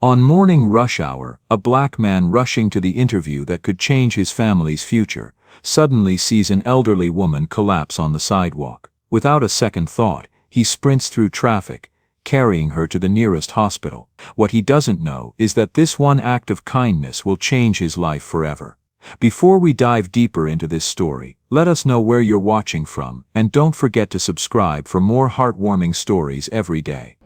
On morning rush hour, a black man rushing to the interview that could change his family's future, suddenly sees an elderly woman collapse on the sidewalk. Without a second thought, he sprints through traffic, carrying her to the nearest hospital. What he doesn't know is that this one act of kindness will change his life forever. Before we dive deeper into this story, let us know where you're watching from, and don't forget to subscribe for more heartwarming stories every day.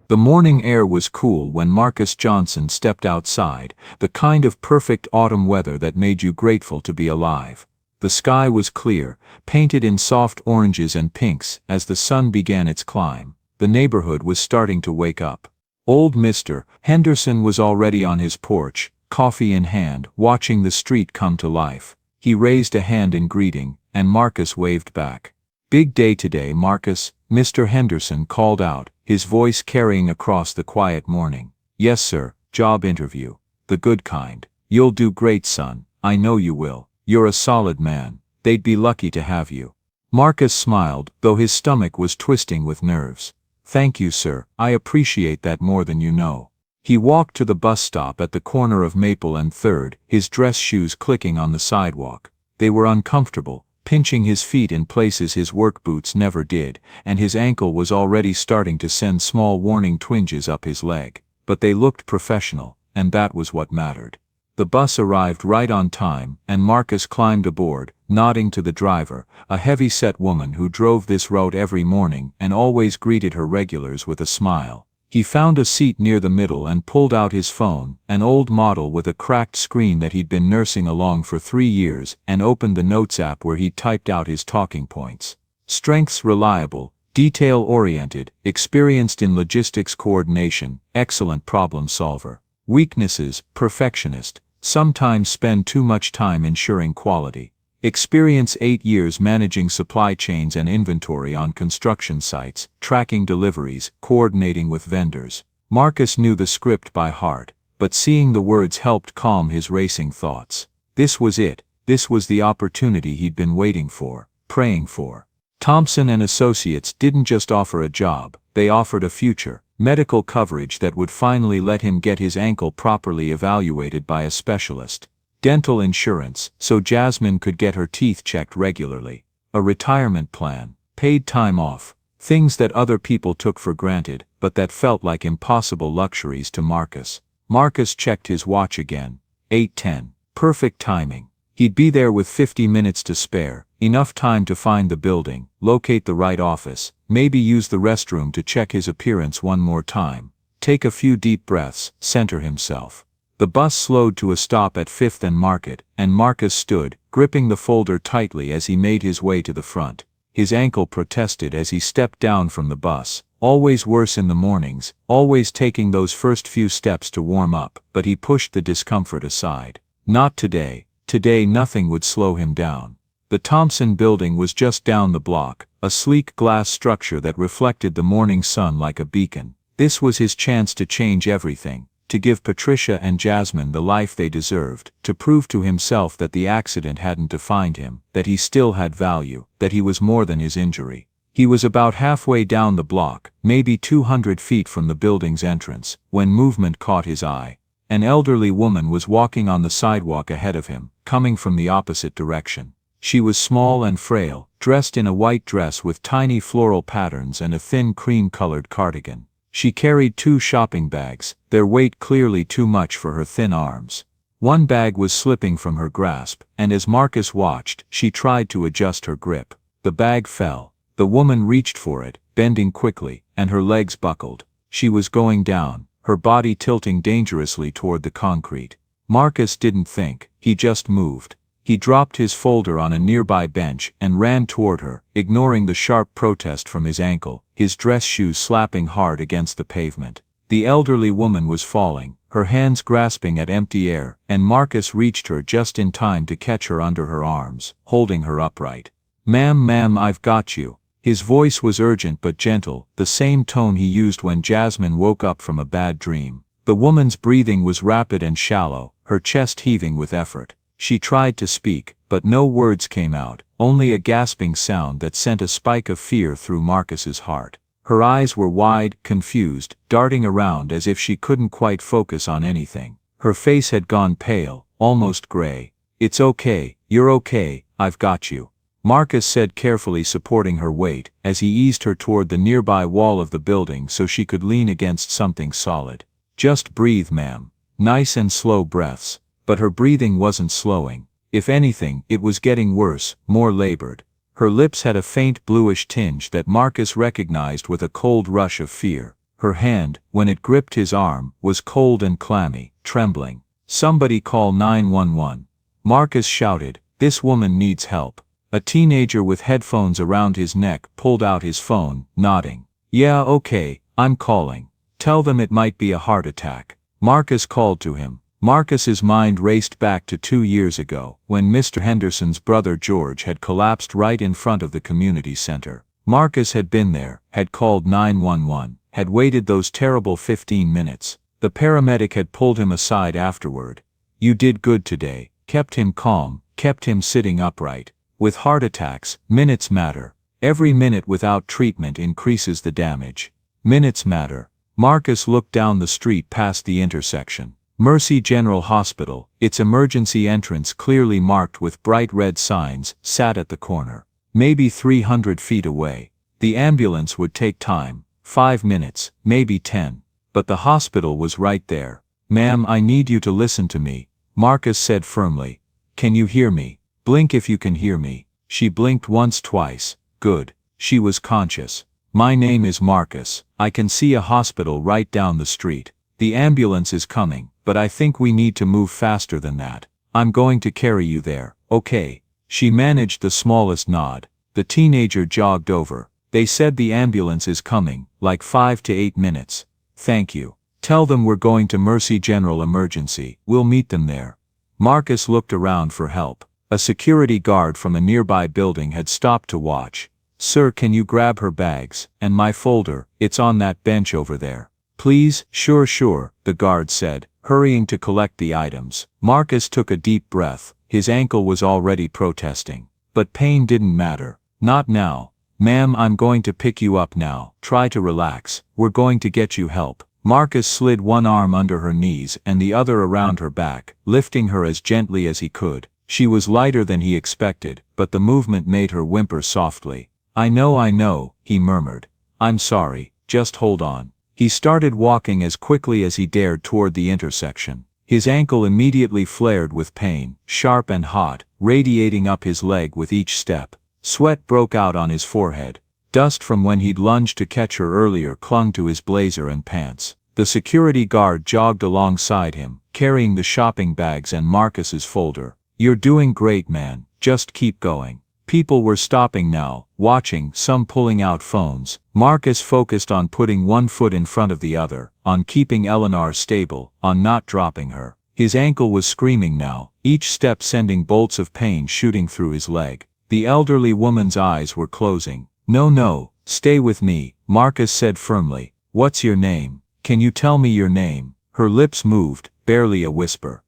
The morning air was cool when Marcus Johnson stepped outside, the kind of perfect autumn weather that made you grateful to be alive. The sky was clear, painted in soft oranges and pinks as the sun began its climb. The neighborhood was starting to wake up. Old Mr. Henderson was already on his porch, coffee in hand, watching the street come to life. He raised a hand in greeting, and Marcus waved back. "Big day today, Marcus," Mr. Henderson called out, his voice carrying across the quiet morning. "Yes, sir, job interview. The good kind. You'll do great, son, I know you will. You're a solid man. They'd be lucky to have you." Marcus smiled, though his stomach was twisting with nerves. "Thank you, sir, I appreciate that more than you know." He walked to the bus stop at the corner of Maple and 3rd, his dress shoes clicking on the sidewalk. They were uncomfortable, pinching his feet in places his work boots never did, and his ankle was already starting to send small warning twinges up his leg. But they looked professional, and that was what mattered. The bus arrived right on time, and Marcus climbed aboard, nodding to the driver, a heavy-set woman who drove this route every morning and always greeted her regulars with a smile. He found a seat near the middle and pulled out his phone, an old model with a cracked screen that he'd been nursing along for 3 years, and opened the Notes app where he typed out his talking points. Strengths: reliable, detail-oriented, experienced in logistics coordination, excellent problem solver. Weaknesses: perfectionist, sometimes spend too much time ensuring quality. Experience: 8 years managing supply chains and inventory on construction sites, tracking deliveries, coordinating with vendors. Marcus knew the script by heart, but seeing the words helped calm his racing thoughts. This was it. This was the opportunity he'd been waiting for, praying for. Thompson and Associates didn't just offer a job, they offered a future, medical coverage that would finally let him get his ankle properly evaluated by a specialist. Dental insurance, so Jasmine could get her teeth checked regularly. A retirement plan, paid time off, things that other people took for granted, but that felt like impossible luxuries to Marcus. Marcus checked his watch again. 8:10. Perfect timing. He'd be there with 50 minutes to spare, enough time to find the building, locate the right office, maybe use the restroom to check his appearance one more time. Take a few deep breaths, center himself. The bus slowed to a stop at 5th and Market, and Marcus stood, gripping the folder tightly as he made his way to the front. His ankle protested as he stepped down from the bus, always worse in the mornings, always taking those first few steps to warm up, but he pushed the discomfort aside. Not today. Today nothing would slow him down. The Thompson building was just down the block, a sleek glass structure that reflected the morning sun like a beacon. This was his chance to change everything. To give Patricia and Jasmine the life they deserved, to prove to himself that the accident hadn't defined him, that he still had value, that he was more than his injury. He was about halfway down the block, maybe 200 feet from the building's entrance, when movement caught his eye. An elderly woman was walking on the sidewalk ahead of him, coming from the opposite direction. She was small and frail, dressed in a white dress with tiny floral patterns and a thin cream-colored cardigan. She carried 2 shopping bags, their weight clearly too much for her thin arms. One bag was slipping from her grasp, and as Marcus watched, she tried to adjust her grip. The bag fell. The woman reached for it, bending quickly, and her legs buckled. She was going down, her body tilting dangerously toward the concrete. Marcus didn't think, he just moved. He dropped his folder on a nearby bench and ran toward her, ignoring the sharp protest from his ankle, his dress shoes slapping hard against the pavement. The elderly woman was falling, her hands grasping at empty air, and Marcus reached her just in time to catch her under her arms, holding her upright. Ma'am, I've got you." His voice was urgent but gentle, the same tone he used when Jasmine woke up from a bad dream. The woman's breathing was rapid and shallow, her chest heaving with effort. She tried to speak, but no words came out, only a gasping sound that sent a spike of fear through Marcus's heart. Her eyes were wide, confused, darting around as if she couldn't quite focus on anything. Her face had gone pale, almost gray. "It's okay, you're okay, I've got you," Marcus said, carefully supporting her weight as he eased her toward the nearby wall of the building so she could lean against something solid. "Just breathe, ma'am." Nice and slow breaths. But her breathing wasn't slowing. If anything, it was getting worse, more labored. Her lips had a faint bluish tinge that Marcus recognized with a cold rush of fear. Her hand, when it gripped his arm, was cold and clammy, trembling. "Somebody call 911. Marcus shouted. "This woman needs help." A teenager with headphones around his neck pulled out his phone, nodding. "Yeah, okay, I'm calling. Tell them it might be a heart attack." Marcus called to him. Marcus's mind raced back to 2 years ago, when Mr. Henderson's brother George had collapsed right in front of the community center. Marcus had been there, had called 911, had waited those terrible 15 minutes. The paramedic had pulled him aside afterward. "You did good today," kept him calm, kept him sitting upright. With heart attacks, minutes matter. Every minute without treatment increases the damage. Minutes matter. Marcus looked down the street past the intersection. Mercy General Hospital, its emergency entrance clearly marked with bright red signs, sat at the corner. Maybe 300 feet away. The ambulance would take time, 5 minutes, maybe 10. But the hospital was right there. "Ma'am, I need you to listen to me," Marcus said firmly. "Can you hear me? Blink if you can hear me." She blinked once, twice. Good. She was conscious. "My name is Marcus. I can see a hospital right down the street. The ambulance is coming, but I think we need to move faster than that. I'm going to carry you there, okay?" She managed the smallest nod. The teenager jogged over. "They said the ambulance is coming, like 5 to 8 minutes. Thank you. Tell them we're going to Mercy General Emergency. We'll meet them there." Marcus looked around for help. A security guard from a nearby building had stopped to watch. "Sir, can you grab her bags, and my folder? It's on that bench over there." "Please?" Sure, the guard said, hurrying to collect the items. Marcus took a deep breath. His ankle was already protesting. But pain didn't matter. Not now. "Ma'am, I'm going to pick you up now. Try to relax. We're going to get you help." Marcus slid one arm under her knees and the other around her back, lifting her as gently as he could. She was lighter than he expected, but the movement made her whimper softly. I know, he murmured. "I'm sorry, just hold on." He started walking as quickly as he dared toward the intersection. His ankle immediately flared with pain, sharp and hot, radiating up his leg with each step. Sweat broke out on his forehead. Dust from when he'd lunged to catch her earlier clung to his blazer and pants. The security guard jogged alongside him, carrying the shopping bags and Marcus's folder. "You're doing great, man, just keep going." People were stopping now, watching, some pulling out phones. Marcus focused on putting one foot in front of the other, on keeping Eleanor stable, on not dropping her. His ankle was screaming now, each step sending bolts of pain shooting through his leg. The elderly woman's eyes were closing. No, stay with me," Marcus said firmly. "What's your name? Can you tell me your name?" Her lips moved, barely a whisper.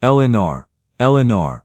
Eleanor,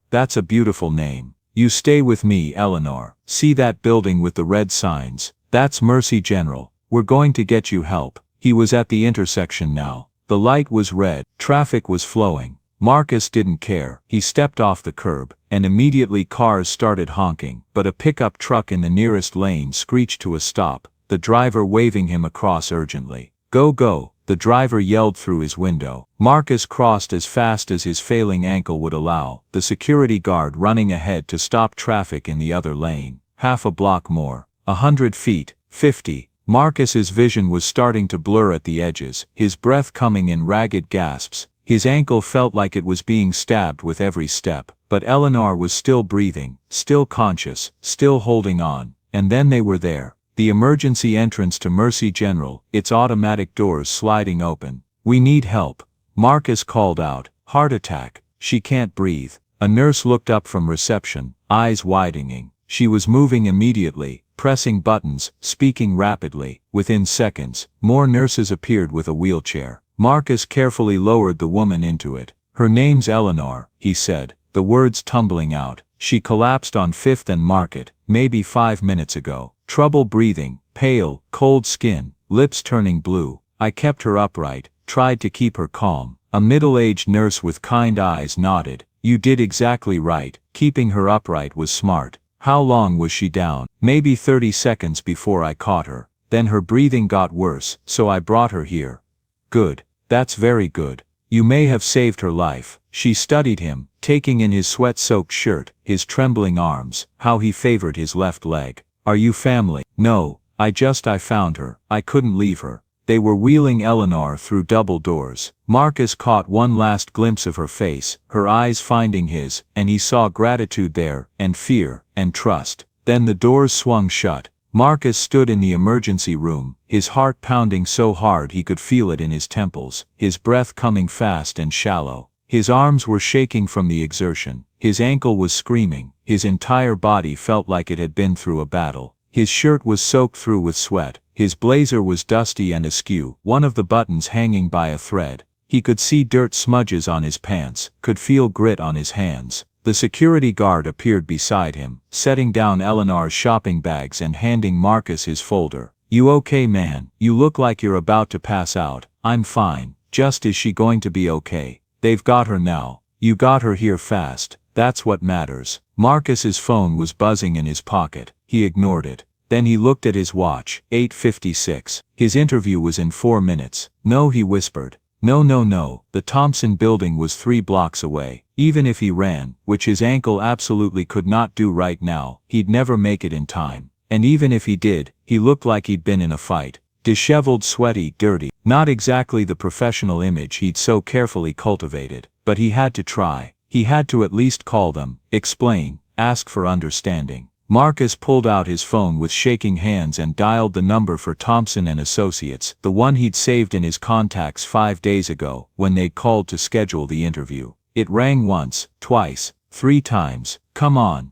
that's a beautiful name. You stay with me, Eleanor. See that building with the red signs? That's Mercy General. We're going to get you help." He was at the intersection now. The light was red, traffic was flowing. Marcus didn't care. He stepped off the curb, and immediately cars started honking, but a pickup truck in the nearest lane screeched to a stop, the driver waving him across urgently. Go, the driver yelled through his window. Marcus crossed as fast as his failing ankle would allow, the security guard running ahead to stop traffic in the other lane. Half a block more. 100 feet. 50. Marcus's vision was starting to blur at the edges, his breath coming in ragged gasps. His ankle felt like it was being stabbed with every step, but Eleanor was still breathing, still conscious, still holding on, and then they were there. The emergency entrance to Mercy General, its automatic doors sliding open. "We need help," Marcus called out. "Heart attack. She can't breathe." A nurse looked up from reception, eyes widening. She was moving immediately, pressing buttons, speaking rapidly. Within seconds, more nurses appeared with a wheelchair. Marcus carefully lowered the woman into it. "Her name's Eleanor," he said, the words tumbling out. "She collapsed on 5th and Market, maybe 5 minutes ago. Trouble breathing, pale, cold skin, lips turning blue. I kept her upright, tried to keep her calm. A middle-aged nurse with kind eyes nodded. You did exactly right, keeping her upright was smart. How long was she down? Maybe 30 seconds before I caught her. Then her breathing got worse, so I brought her here. Good. That's very good. You may have saved her life. She studied him, taking in his sweat-soaked shirt, his trembling arms, how he favored his left leg. Are you family? No, I found her. I couldn't leave her. They were wheeling Eleanor through double doors. Marcus caught one last glimpse of her face, her eyes finding his, and he saw gratitude there, and fear, and trust. Then the doors swung shut. Marcus stood in the emergency room, his heart pounding so hard he could feel it in his temples, his breath coming fast and shallow. His arms were shaking from the exertion, his ankle was screaming, his entire body felt like it had been through a battle. His shirt was soaked through with sweat, his blazer was dusty and askew, one of the buttons hanging by a thread. He could see dirt smudges on his pants, could feel grit on his hands. The security guard appeared beside him, setting down Eleanor's shopping bags and handing Marcus his folder. You okay, man? You look like you're about to pass out. I'm fine. Just is she going to be okay? They've got her now. You got her here fast. That's what matters. Marcus's phone was buzzing in his pocket. He ignored it. Then he looked at his watch. 8:56. His interview was in 4 minutes. No, he whispered. No. The Thompson building was 3 blocks away. Even if he ran, which his ankle absolutely could not do right now, he'd never make it in time. And even if he did, he looked like he'd been in a fight. Disheveled, sweaty, dirty. Not exactly the professional image he'd so carefully cultivated. But he had to try. He had to at least call them, explain, ask for understanding. Marcus pulled out his phone with shaking hands and dialed the number for Thompson and Associates, the one he'd saved in his contacts 5 days ago, when they'd called to schedule the interview. It rang once, twice, 3 times. Come on.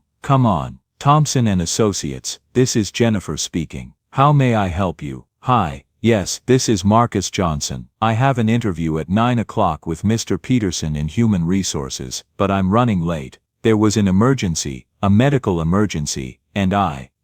Thompson and Associates, this is Jennifer speaking. How may I help you? Hi, yes, this is Marcus Johnson. I have an interview at 9 o'clock with Mr. Peterson in Human Resources, but I'm running late. There was an emergency, a medical emergency, and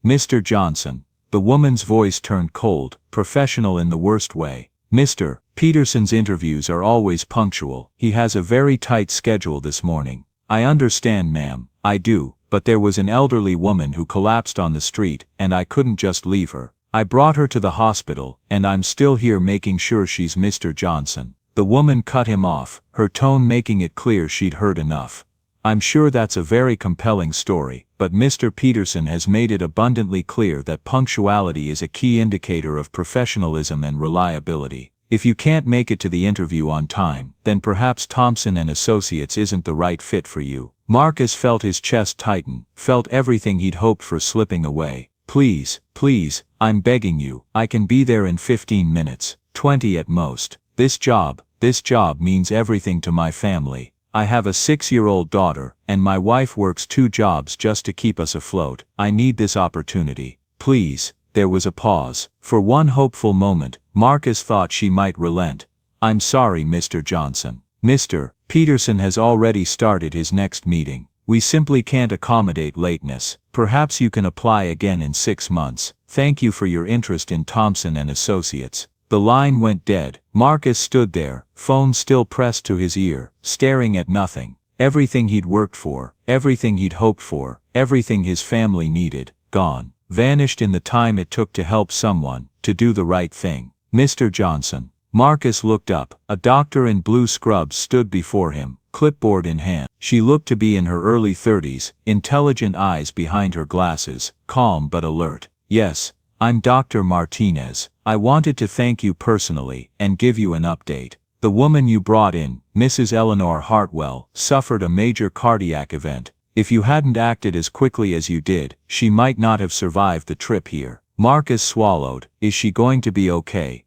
Mr. Johnson. The woman's voice turned cold, professional in the worst way. Mr. Peterson's interviews are always punctual. He has a very tight schedule this morning. I understand, ma'am, I do, but there was an elderly woman who collapsed on the street, and I couldn't just leave her. I brought her to the hospital, and I'm still here making sure she's Mr. Johnson. The woman cut him off, her tone making it clear she'd heard enough. I'm sure that's a very compelling story, but Mr. Peterson has made it abundantly clear that punctuality is a key indicator of professionalism and reliability. If you can't make it to the interview on time, then perhaps Thompson and Associates isn't the right fit for you. Marcus felt his chest tighten, felt everything he'd hoped for slipping away. Please, I'm begging you, I can be there in 15 minutes, 20 at most. This job means everything to my family. I have a 6-year-old daughter, and my wife works 2 jobs just to keep us afloat. I need this opportunity. Please. There was a pause. For one hopeful moment, Marcus thought she might relent. I'm sorry, Mr. Johnson. Mr. Peterson has already started his next meeting. We simply can't accommodate lateness. Perhaps you can apply again in 6 months. Thank you for your interest in Thompson and Associates. The line went dead. Marcus stood there, phone still pressed to his ear, staring at nothing. Everything he'd worked for, everything he'd hoped for, everything his family needed, gone. Vanished in the time it took to help someone, to do the right thing. Mr. Johnson. Marcus looked up. A doctor in blue scrubs stood before him, clipboard in hand. She looked to be in her early 30s, intelligent eyes behind her glasses, calm but alert. Yes, I'm Dr. Martinez. I wanted to thank you personally, and give you an update. The woman you brought in, Mrs. Eleanor Hartwell, suffered a major cardiac event. If you hadn't acted as quickly as you did, she might not have survived the trip here. Marcus swallowed. Is she going to be okay?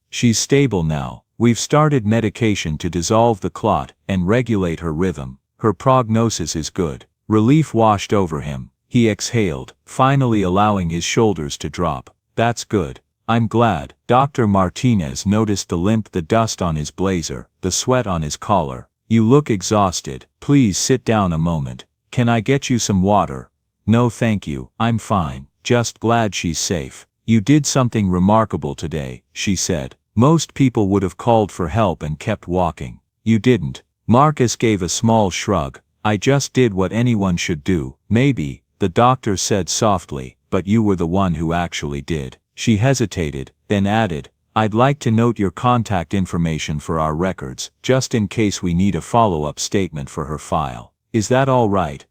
She's stable now. We've started medication to dissolve the clot, and regulate her rhythm. Her prognosis is good. Relief washed over him. He exhaled, finally allowing his shoulders to drop. That's good. I'm glad. Dr. Martinez noticed the limp, the dust on his blazer, the sweat on his collar. You look exhausted. Please sit down a moment. Can I get you some water? No thank you. I'm fine. Just glad she's safe. "You did something remarkable today," she said. "Most people would have called for help and kept walking. You didn't." Marcus gave a small shrug. "I just did what anyone should do." "Maybe," the doctor said softly, "but you were the one who actually did." She hesitated, then added, "I'd like to note your contact information for our records, just in case we need a follow-up statement for her file. Is that all right?"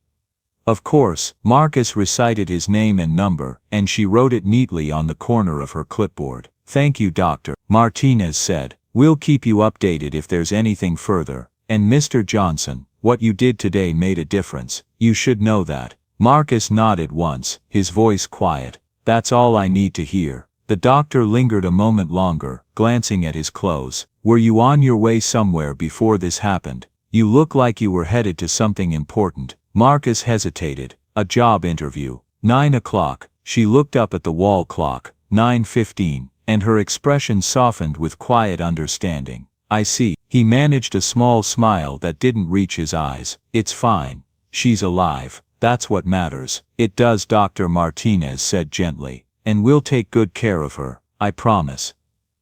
Of course. Marcus recited his name and number, and she wrote it neatly on the corner of her clipboard. "Thank you, Dr. Martinez said. "We'll keep you updated if there's anything further. And Mr. Johnson, what you did today made a difference. You should know that." Marcus nodded once, his voice quiet. "That's all I need to hear." The doctor lingered a moment longer, glancing at his clothes. "Were you on your way somewhere before this happened? You look like you were headed to something important." Marcus hesitated. "A job interview." 9 o'clock. She looked up at the wall clock. 9:15, and her expression softened with quiet understanding. "I see." He managed a small smile that didn't reach his eyes. "It's fine. She's alive. That's what matters." "It does," Dr. Martinez said gently. "And we'll take good care of her. I promise."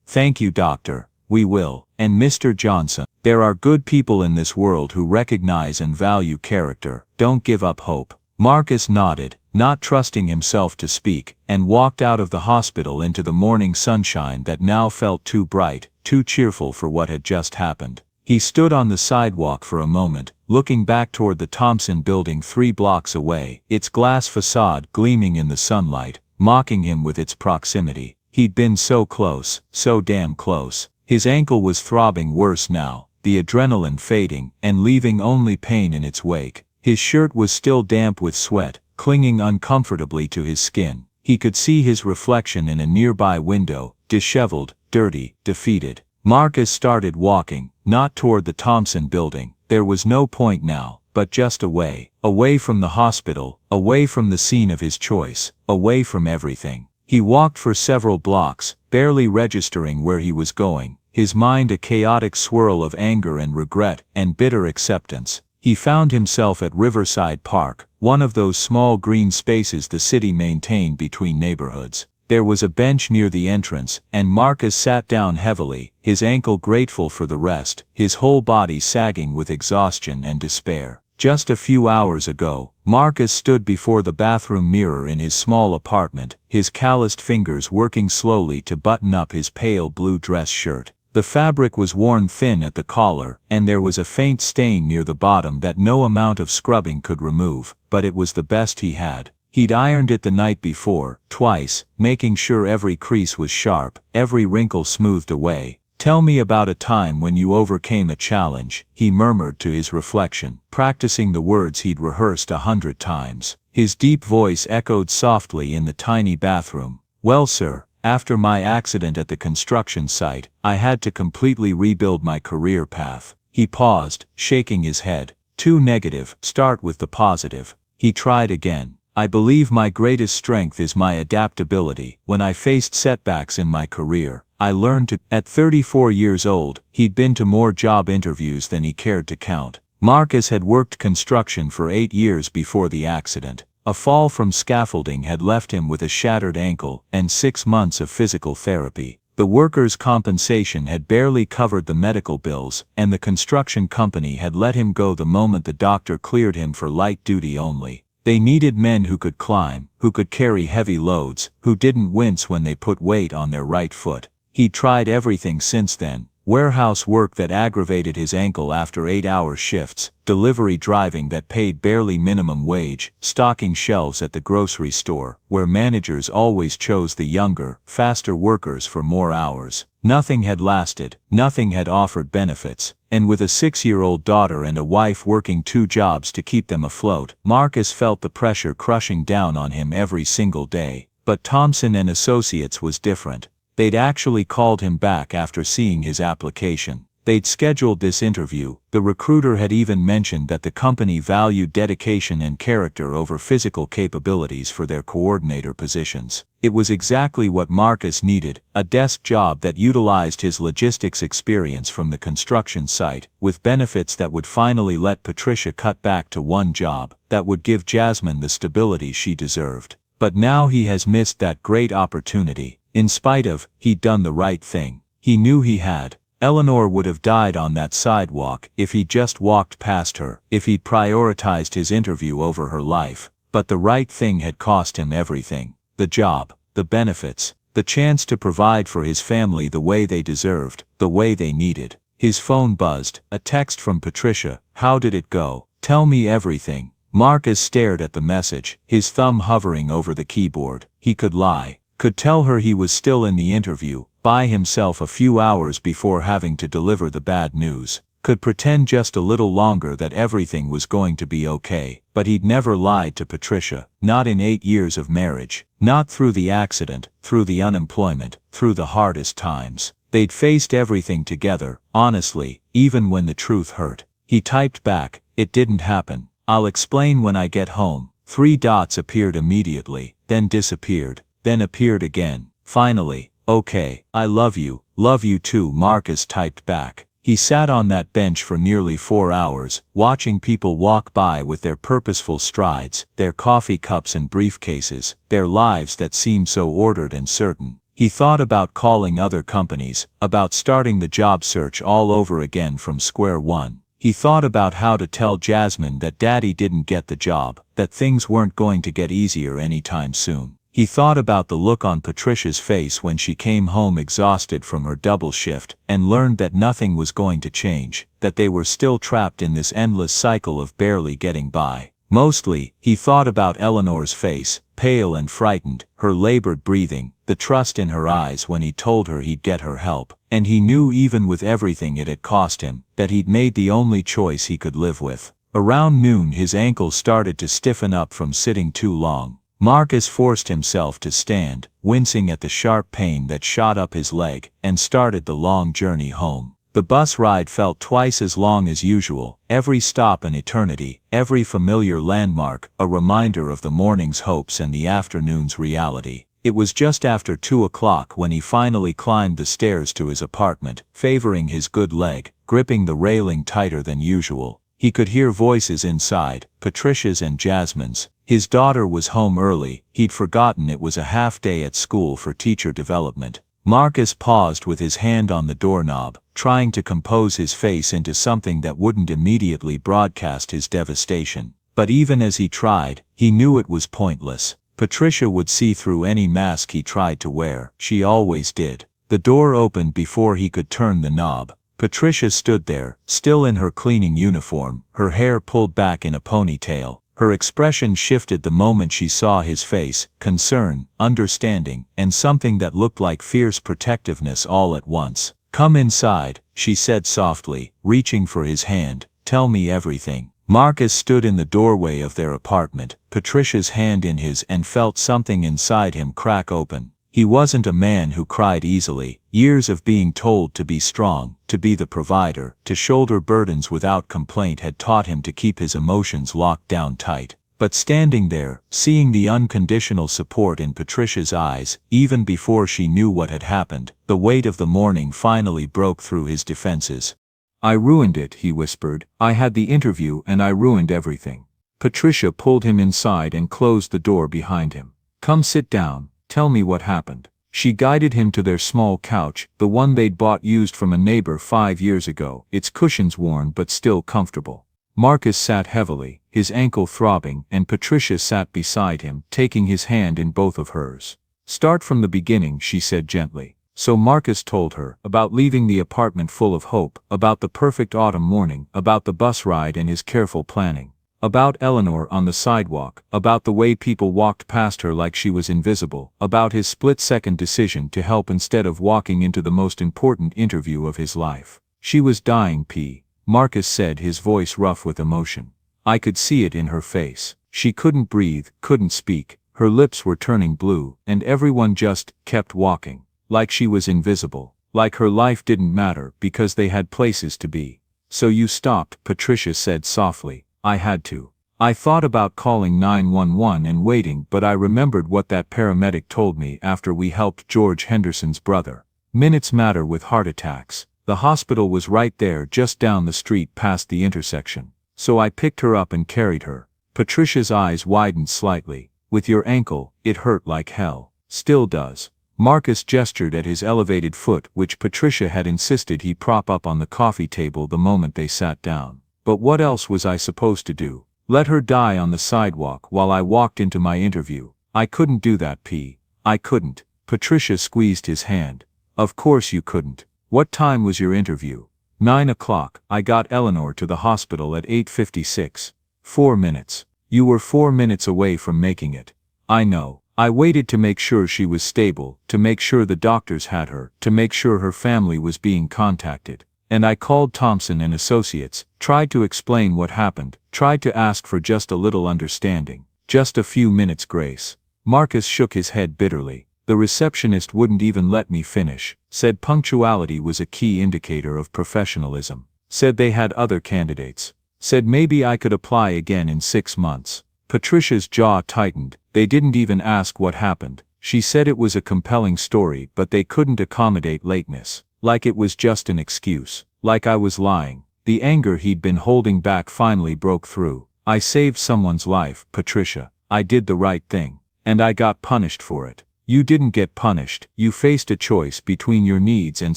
"Thank you, doctor. We will." "And Mr. Johnson, there are good people in this world who recognize and value character. Don't give up hope." Marcus nodded, not trusting himself to speak, and walked out of the hospital into the morning sunshine that now felt too bright, too cheerful for what had just happened. He stood on the sidewalk for a moment, looking back toward the Thompson building 3 blocks away, its glass facade gleaming in the sunlight, mocking him with its proximity. He'd been so close, so damn close. His ankle was throbbing worse now, the adrenaline fading, and leaving only pain in its wake. His shirt was still damp with sweat, clinging uncomfortably to his skin. He could see his reflection in a nearby window, disheveled, dirty, defeated. Marcus started walking, not toward the Thompson building. There was no point now, but just away. Away from the hospital, away from the scene of his choice, away from everything. He walked for several blocks, barely registering where he was going, his mind a chaotic swirl of anger and regret and bitter acceptance. He found himself at Riverside Park, one of those small green spaces the city maintained between neighborhoods. There was a bench near the entrance, and Marcus sat down heavily, his ankle grateful for the rest, his whole body sagging with exhaustion and despair. Just a few hours ago, Marcus stood before the bathroom mirror in his small apartment, his calloused fingers working slowly to button up his pale blue dress shirt. The fabric was worn thin at the collar, and there was a faint stain near the bottom that no amount of scrubbing could remove, but it was the best he had. He'd ironed it the night before, twice, making sure every crease was sharp, every wrinkle smoothed away. "Tell me about a time when you overcame a challenge," he murmured to his reflection, practicing the words he'd rehearsed 100 times. His deep voice echoed softly in the tiny bathroom. "Well, sir, after my accident at the construction site, I had to completely rebuild my career path." He paused, shaking his head. "Too negative. Start with the positive." He tried again. "I believe my greatest strength is my adaptability. When I faced setbacks in my career, I learned to." At 34 years old, he'd been to more job interviews than he cared to count. Marcus had worked construction for 8 years before the accident. A fall from scaffolding had left him with a shattered ankle and 6 months of physical therapy. The workers' compensation had barely covered the medical bills, and the construction company had let him go the moment the doctor cleared him for light duty only. They needed men who could climb, who could carry heavy loads, who didn't wince when they put weight on their right foot. He'd tried everything since then. Warehouse work that aggravated his ankle after 8-hour shifts, delivery driving that paid barely minimum wage, stocking shelves at the grocery store, where managers always chose the younger, faster workers for more hours. Nothing had lasted, nothing had offered benefits, and with a 6-year-old daughter and a wife working 2 jobs to keep them afloat, Marcus felt the pressure crushing down on him every single day. But Thompson and Associates was different. They'd actually called him back after seeing his application. They'd scheduled this interview. The recruiter had even mentioned that the company valued dedication and character over physical capabilities for their coordinator positions. It was exactly what Marcus needed, a desk job that utilized his logistics experience from the construction site, with benefits that would finally let Patricia cut back to 1 job, that would give Jasmine the stability she deserved. But now he has missed that great opportunity. In spite of, he'd done the right thing. He knew he had. Eleanor would have died on that sidewalk if he'd just walked past her, if he'd prioritized his interview over her life. But the right thing had cost him everything. The job, the benefits, the chance to provide for his family the way they deserved, the way they needed. His phone buzzed, a text from Patricia. "How did it go? Tell me everything." Marcus stared at the message, his thumb hovering over the keyboard. He could lie, could tell her he was still in the interview, by himself a few hours before having to deliver the bad news, could pretend just a little longer that everything was going to be okay, but he'd never lied to Patricia, not in 8 years of marriage, not through the accident, through the unemployment, through the hardest times. They'd faced everything together, honestly, even when the truth hurt. He typed back, "It didn't happen. I'll explain when I get home." 3 dots appeared immediately, then disappeared, then appeared again. Finally, "Okay, I love you too," Marcus typed back. He sat on that bench for nearly 4 hours, watching people walk by with their purposeful strides, their coffee cups and briefcases, their lives that seemed so ordered and certain. He thought about calling other companies, about starting the job search all over again from square one. He thought about how to tell Jasmine that Daddy didn't get the job, that things weren't going to get easier anytime soon. He thought about the look on Patricia's face when she came home exhausted from her double shift and learned that nothing was going to change, that they were still trapped in this endless cycle of barely getting by. Mostly, he thought about Eleanor's face, pale and frightened, her labored breathing, the trust in her eyes when he told her he'd get her help. And he knew even with everything it had cost him, that he'd made the only choice he could live with. Around noon his ankles started to stiffen up from sitting too long. Marcus forced himself to stand, wincing at the sharp pain that shot up his leg, and started the long journey home. The bus ride felt twice as long as usual, every stop an eternity, every familiar landmark a reminder of the morning's hopes and the afternoon's reality. It was just after 2 o'clock when he finally climbed the stairs to his apartment, favoring his good leg, gripping the railing tighter than usual. He could hear voices inside, Patricia's and Jasmine's. His daughter was home early, he'd forgotten it was a half-day at school for teacher development. Marcus paused with his hand on the doorknob, trying to compose his face into something that wouldn't immediately broadcast his devastation. But even as he tried, he knew it was pointless. Patricia would see through any mask he tried to wear. She always did. The door opened before he could turn the knob. Patricia stood there, still in her cleaning uniform, her hair pulled back in a ponytail. Her expression shifted the moment she saw his face, concern, understanding, and something that looked like fierce protectiveness all at once. "Come inside," she said softly, reaching for his hand. "Tell me everything." Marcus stood in the doorway of their apartment, Patricia's hand in his, and felt something inside him crack open. He wasn't a man who cried easily. Years of being told to be strong, to be the provider, to shoulder burdens without complaint had taught him to keep his emotions locked down tight. But standing there, seeing the unconditional support in Patricia's eyes, even before she knew what had happened, the weight of the morning finally broke through his defenses. "I ruined it," he whispered. "I had the interview and I ruined everything." Patricia pulled him inside and closed the door behind him. "Come sit down. Tell me what happened." She guided him to their small couch, the one they'd bought used from a neighbor 5 years ago, its cushions worn but still comfortable. Marcus sat heavily, his ankle throbbing, and Patricia sat beside him, taking his hand in both of hers. "Start from the beginning," she said gently. So Marcus told her, about leaving the apartment full of hope, about the perfect autumn morning, about the bus ride and his careful planning. About Eleanor on the sidewalk, about the way people walked past her like she was invisible, about his split-second decision to help instead of walking into the most important interview of his life. "She was dying, P." Marcus said, his voice rough with emotion. "I could see it in her face. She couldn't breathe, couldn't speak, her lips were turning blue, and everyone just kept walking. Like she was invisible, like her life didn't matter because they had places to be." "So you stopped," Patricia said softly. "I had to. I thought about calling 911 and waiting, but I remembered what that paramedic told me after we helped George Henderson's brother. Minutes matter with heart attacks. The hospital was right there, just down the street past the intersection. So I picked her up and carried her." Patricia's eyes widened slightly. With your ankle, it hurt like hell. Still does. Marcus gestured at his elevated foot, which Patricia had insisted he prop up on the coffee table the moment they sat down. But what else was I supposed to do? Let her die on the sidewalk while I walked into my interview? I couldn't do that, P. I couldn't. Patricia squeezed his hand. Of course you couldn't. What time was your interview? 9 o'clock. I got Eleanor to the hospital at 8:56. 4 minutes. You were 4 minutes away from making it. I know. I waited to make sure she was stable, to make sure the doctors had her, to make sure her family was being contacted. And I called Thompson and Associates, tried to explain what happened, tried to ask for just a little understanding, just a few minutes grace. Marcus shook his head bitterly. The receptionist wouldn't even let me finish, said punctuality was a key indicator of professionalism, said they had other candidates, said maybe I could apply again in 6 months. Patricia's jaw tightened. They didn't even ask what happened. She said it was a compelling story, but they couldn't accommodate lateness. Like it was just an excuse. Like I was lying. The anger he'd been holding back finally broke through. I saved someone's life, Patricia. I did the right thing. And I got punished for it. You didn't get punished. You faced a choice between your needs and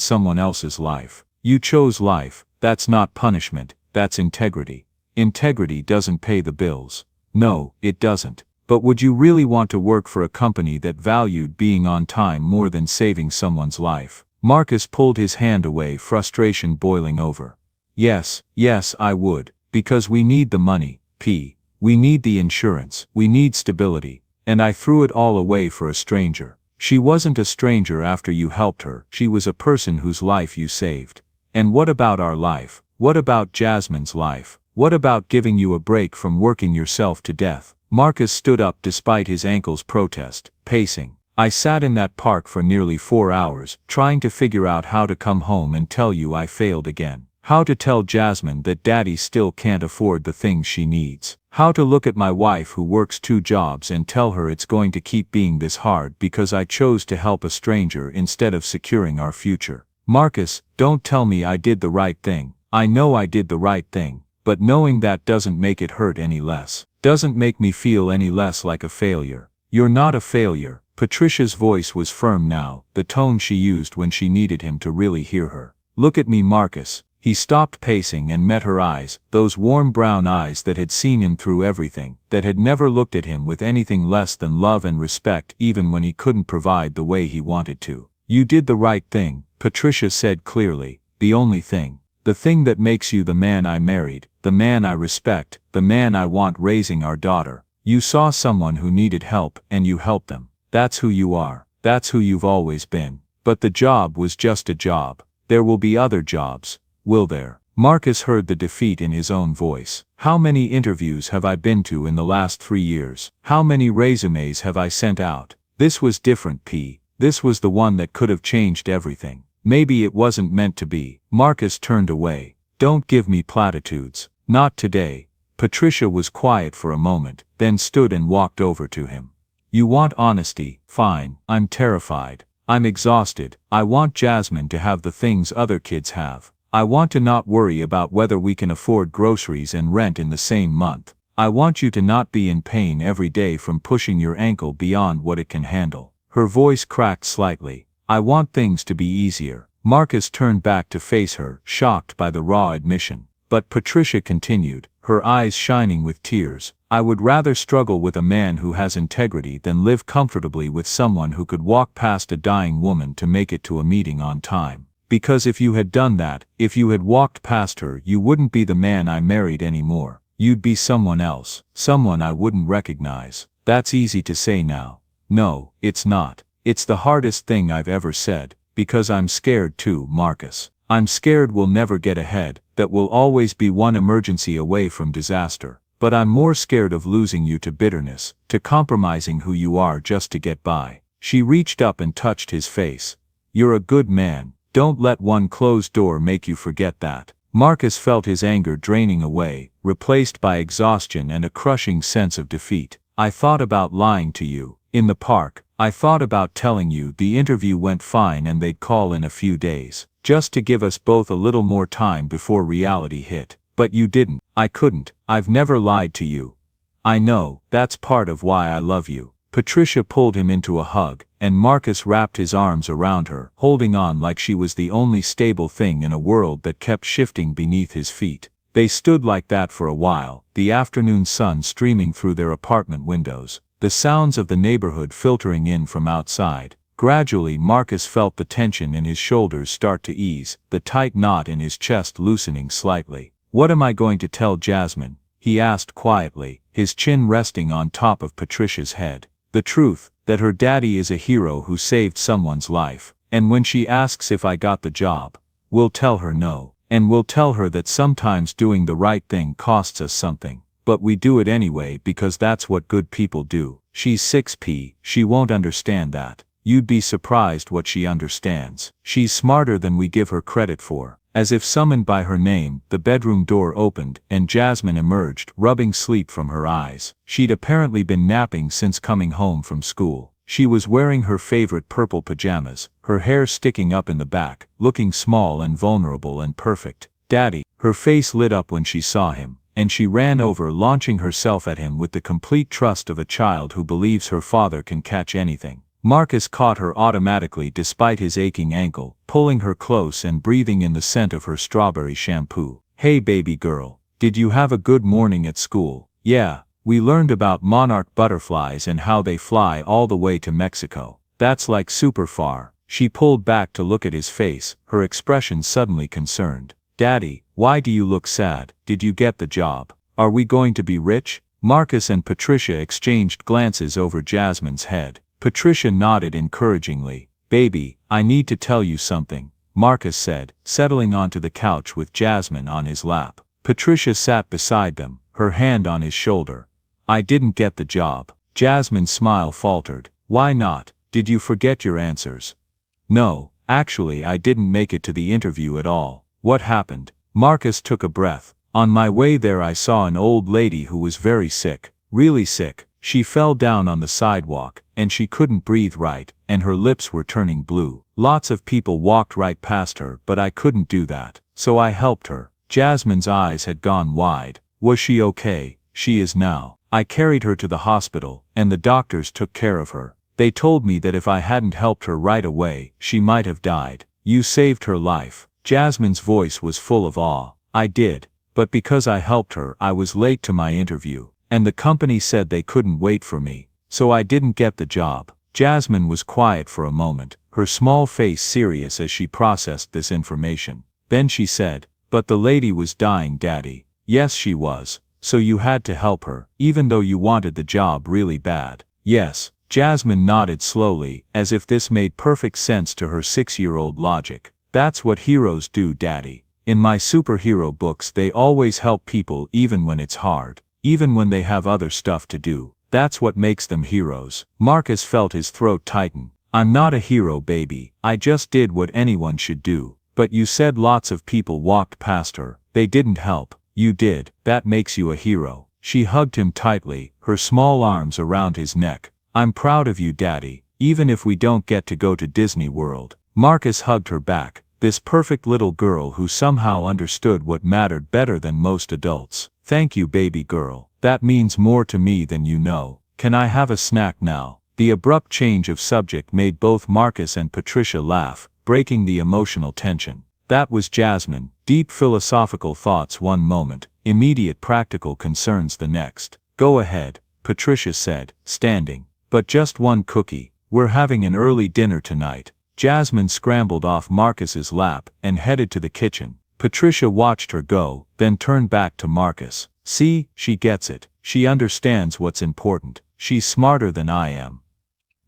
someone else's life. You chose life. That's not punishment. That's integrity. Integrity doesn't pay the bills. No, it doesn't. But would you really want to work for a company that valued being on time more than saving someone's life? Marcus pulled his hand away, frustration boiling over. Yes, I would. Because we need the money, P. We need the insurance. We need stability. And I threw it all away for a stranger. She wasn't a stranger after you helped her. She was a person whose life you saved. And what about our life? What about Jasmine's life? What about giving you a break from working yourself to death? Marcus stood up despite his ankle's protest, pacing. I sat in that park for nearly 4 hours, trying to figure out how to come home and tell you I failed again. How to tell Jasmine that Daddy still can't afford the things she needs. How to look at my wife who works 2 jobs and tell her it's going to keep being this hard because I chose to help a stranger instead of securing our future. Marcus, don't tell me I did the right thing. I know I did the right thing. But knowing that doesn't make it hurt any less. Doesn't make me feel any less like a failure. You're not a failure. Patricia's voice was firm now, the tone she used when she needed him to really hear her. Look at me, Marcus. He stopped pacing and met her eyes, those warm brown eyes that had seen him through everything, that had never looked at him with anything less than love and respect even when he couldn't provide the way he wanted to. You did the right thing, Patricia said clearly, the only thing. The thing that makes you the man I married, the man I respect, the man I want raising our daughter. You saw someone who needed help and you helped them. That's who you are. That's who you've always been. But the job was just a job. There will be other jobs. Will there? Marcus heard the defeat in his own voice. How many interviews have I been to in the last 3 years? How many resumes have I sent out? This was different, P. This was the one that could have changed everything. Maybe it wasn't meant to be. Marcus turned away. Don't give me platitudes. Not today. Patricia was quiet for a moment, then stood and walked over to him. You want honesty? Fine. I'm terrified. I'm exhausted. I want Jasmine to have the things other kids have. I want to not worry about whether we can afford groceries and rent in the same month. I want you to not be in pain every day from pushing your ankle beyond what it can handle. Her voice cracked slightly. I want things to be easier. Marcus turned back to face her, shocked by the raw admission. But Patricia continued, her eyes shining with tears. I would rather struggle with a man who has integrity than live comfortably with someone who could walk past a dying woman to make it to a meeting on time. Because if you had done that, if you had walked past her, you wouldn't be the man I married anymore. You'd be someone else, someone I wouldn't recognize. That's easy to say now. No, it's not. It's the hardest thing I've ever said, because I'm scared too, Marcus. I'm scared we'll never get ahead, that we'll always be one emergency away from disaster. But I'm more scared of losing you to bitterness, to compromising who you are just to get by. She reached up and touched his face. You're a good man. Don't let one closed door make you forget that. Marcus felt his anger draining away, replaced by exhaustion and a crushing sense of defeat. I thought about lying to you. In the park, I thought about telling you the interview went fine and they'd call in a few days, just to give us both a little more time before reality hit. But you didn't. I couldn't. I've never lied to you. I know, that's part of why I love you. Patricia pulled him into a hug, and Marcus wrapped his arms around her, holding on like she was the only stable thing in a world that kept shifting beneath his feet. They stood like that for a while, the afternoon sun streaming through their apartment windows, the sounds of the neighborhood filtering in from outside. Gradually Marcus felt the tension in his shoulders start to ease, the tight knot in his chest loosening slightly. "What am I going to tell Jasmine?" he asked quietly, his chin resting on top of Patricia's head. "The truth, that her daddy is a hero who saved someone's life. And when she asks if I got the job, we'll tell her no. And we'll tell her that sometimes doing the right thing costs us something. But we do it anyway because that's what good people do. She's 6p, she won't understand that. You'd be surprised what she understands. She's smarter than we give her credit for." As if summoned by her name, the bedroom door opened, and Jasmine emerged, rubbing sleep from her eyes. She'd apparently been napping since coming home from school. She was wearing her favorite purple pajamas, her hair sticking up in the back, looking small and vulnerable and perfect. "Daddy," her face lit up when she saw him, and she ran over, launching herself at him with the complete trust of a child who believes her father can catch anything. Marcus caught her automatically despite his aching ankle, pulling her close and breathing in the scent of her strawberry shampoo. "Hey baby girl, did you have a good morning at school?" "Yeah, we learned about monarch butterflies and how they fly all the way to Mexico. That's like super far." She pulled back to look at his face, her expression suddenly concerned. "Daddy, why do you look sad? Did you get the job? Are we going to be rich?" Marcus and Patricia exchanged glances over Jasmine's head. Patricia nodded encouragingly. "Baby, I need to tell you something," Marcus said, settling onto the couch with Jasmine on his lap. Patricia sat beside them, her hand on his shoulder. "I didn't get the job." Jasmine's smile faltered. "Why not? Did you forget your answers?" "No, actually I didn't make it to the interview at all." "What happened?" Marcus took a breath. "On my way there I saw an old lady who was very sick, really sick. She fell down on the sidewalk, and she couldn't breathe right, and her lips were turning blue. Lots of people walked right past her, but I couldn't do that, so I helped her." Jasmine's eyes had gone wide. "Was she okay?" "She is now. I carried her to the hospital, and the doctors took care of her. They told me that if I hadn't helped her right away, she might have died." "You saved her life." Jasmine's voice was full of awe. "I did, but because I helped her I was late to my interview. And the company said they couldn't wait for me, so I didn't get the job." Jasmine was quiet for a moment, her small face serious as she processed this information. Then she said, "But the lady was dying, Daddy." "Yes, she was. So you had to help her, even though you wanted the job really bad." "Yes." Jasmine nodded slowly, as if this made perfect sense to her 6-year-old logic. "That's what heroes do, Daddy. In my superhero books they always help people even when it's hard. Even when they have other stuff to do. That's what makes them heroes." Marcus felt his throat tighten. "I'm not a hero, baby. I just did what anyone should do." "But you said lots of people walked past her. They didn't help." "You did. That makes you a hero." She hugged him tightly, her small arms around his neck. "I'm proud of you, Daddy, even if we don't get to go to Disney World." Marcus hugged her back, this perfect little girl who somehow understood what mattered better than most adults. "Thank you, baby girl. That means more to me than you know. Can I have a snack now?" The abrupt change of subject made both Marcus and Patricia laugh, breaking the emotional tension. That was Jasmine, deep philosophical thoughts one moment, immediate practical concerns the next. "Go ahead," Patricia said, standing. "But just one cookie. We're having an early dinner tonight." Jasmine scrambled off Marcus's lap and headed to the kitchen. Patricia watched her go, then turned back to Marcus. "See, she gets it. She understands what's important. She's smarter than I am."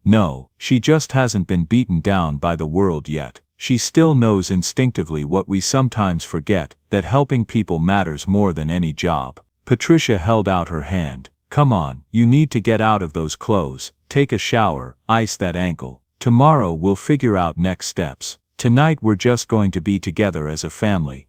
"No, she just hasn't been beaten down by the world yet. She still knows instinctively what we sometimes forget, that helping people matters more than any job." Patricia held out her hand. "Come on, you need to get out of those clothes, take a shower, ice that ankle. Tomorrow we'll figure out next steps. Tonight we're just going to be together as a family.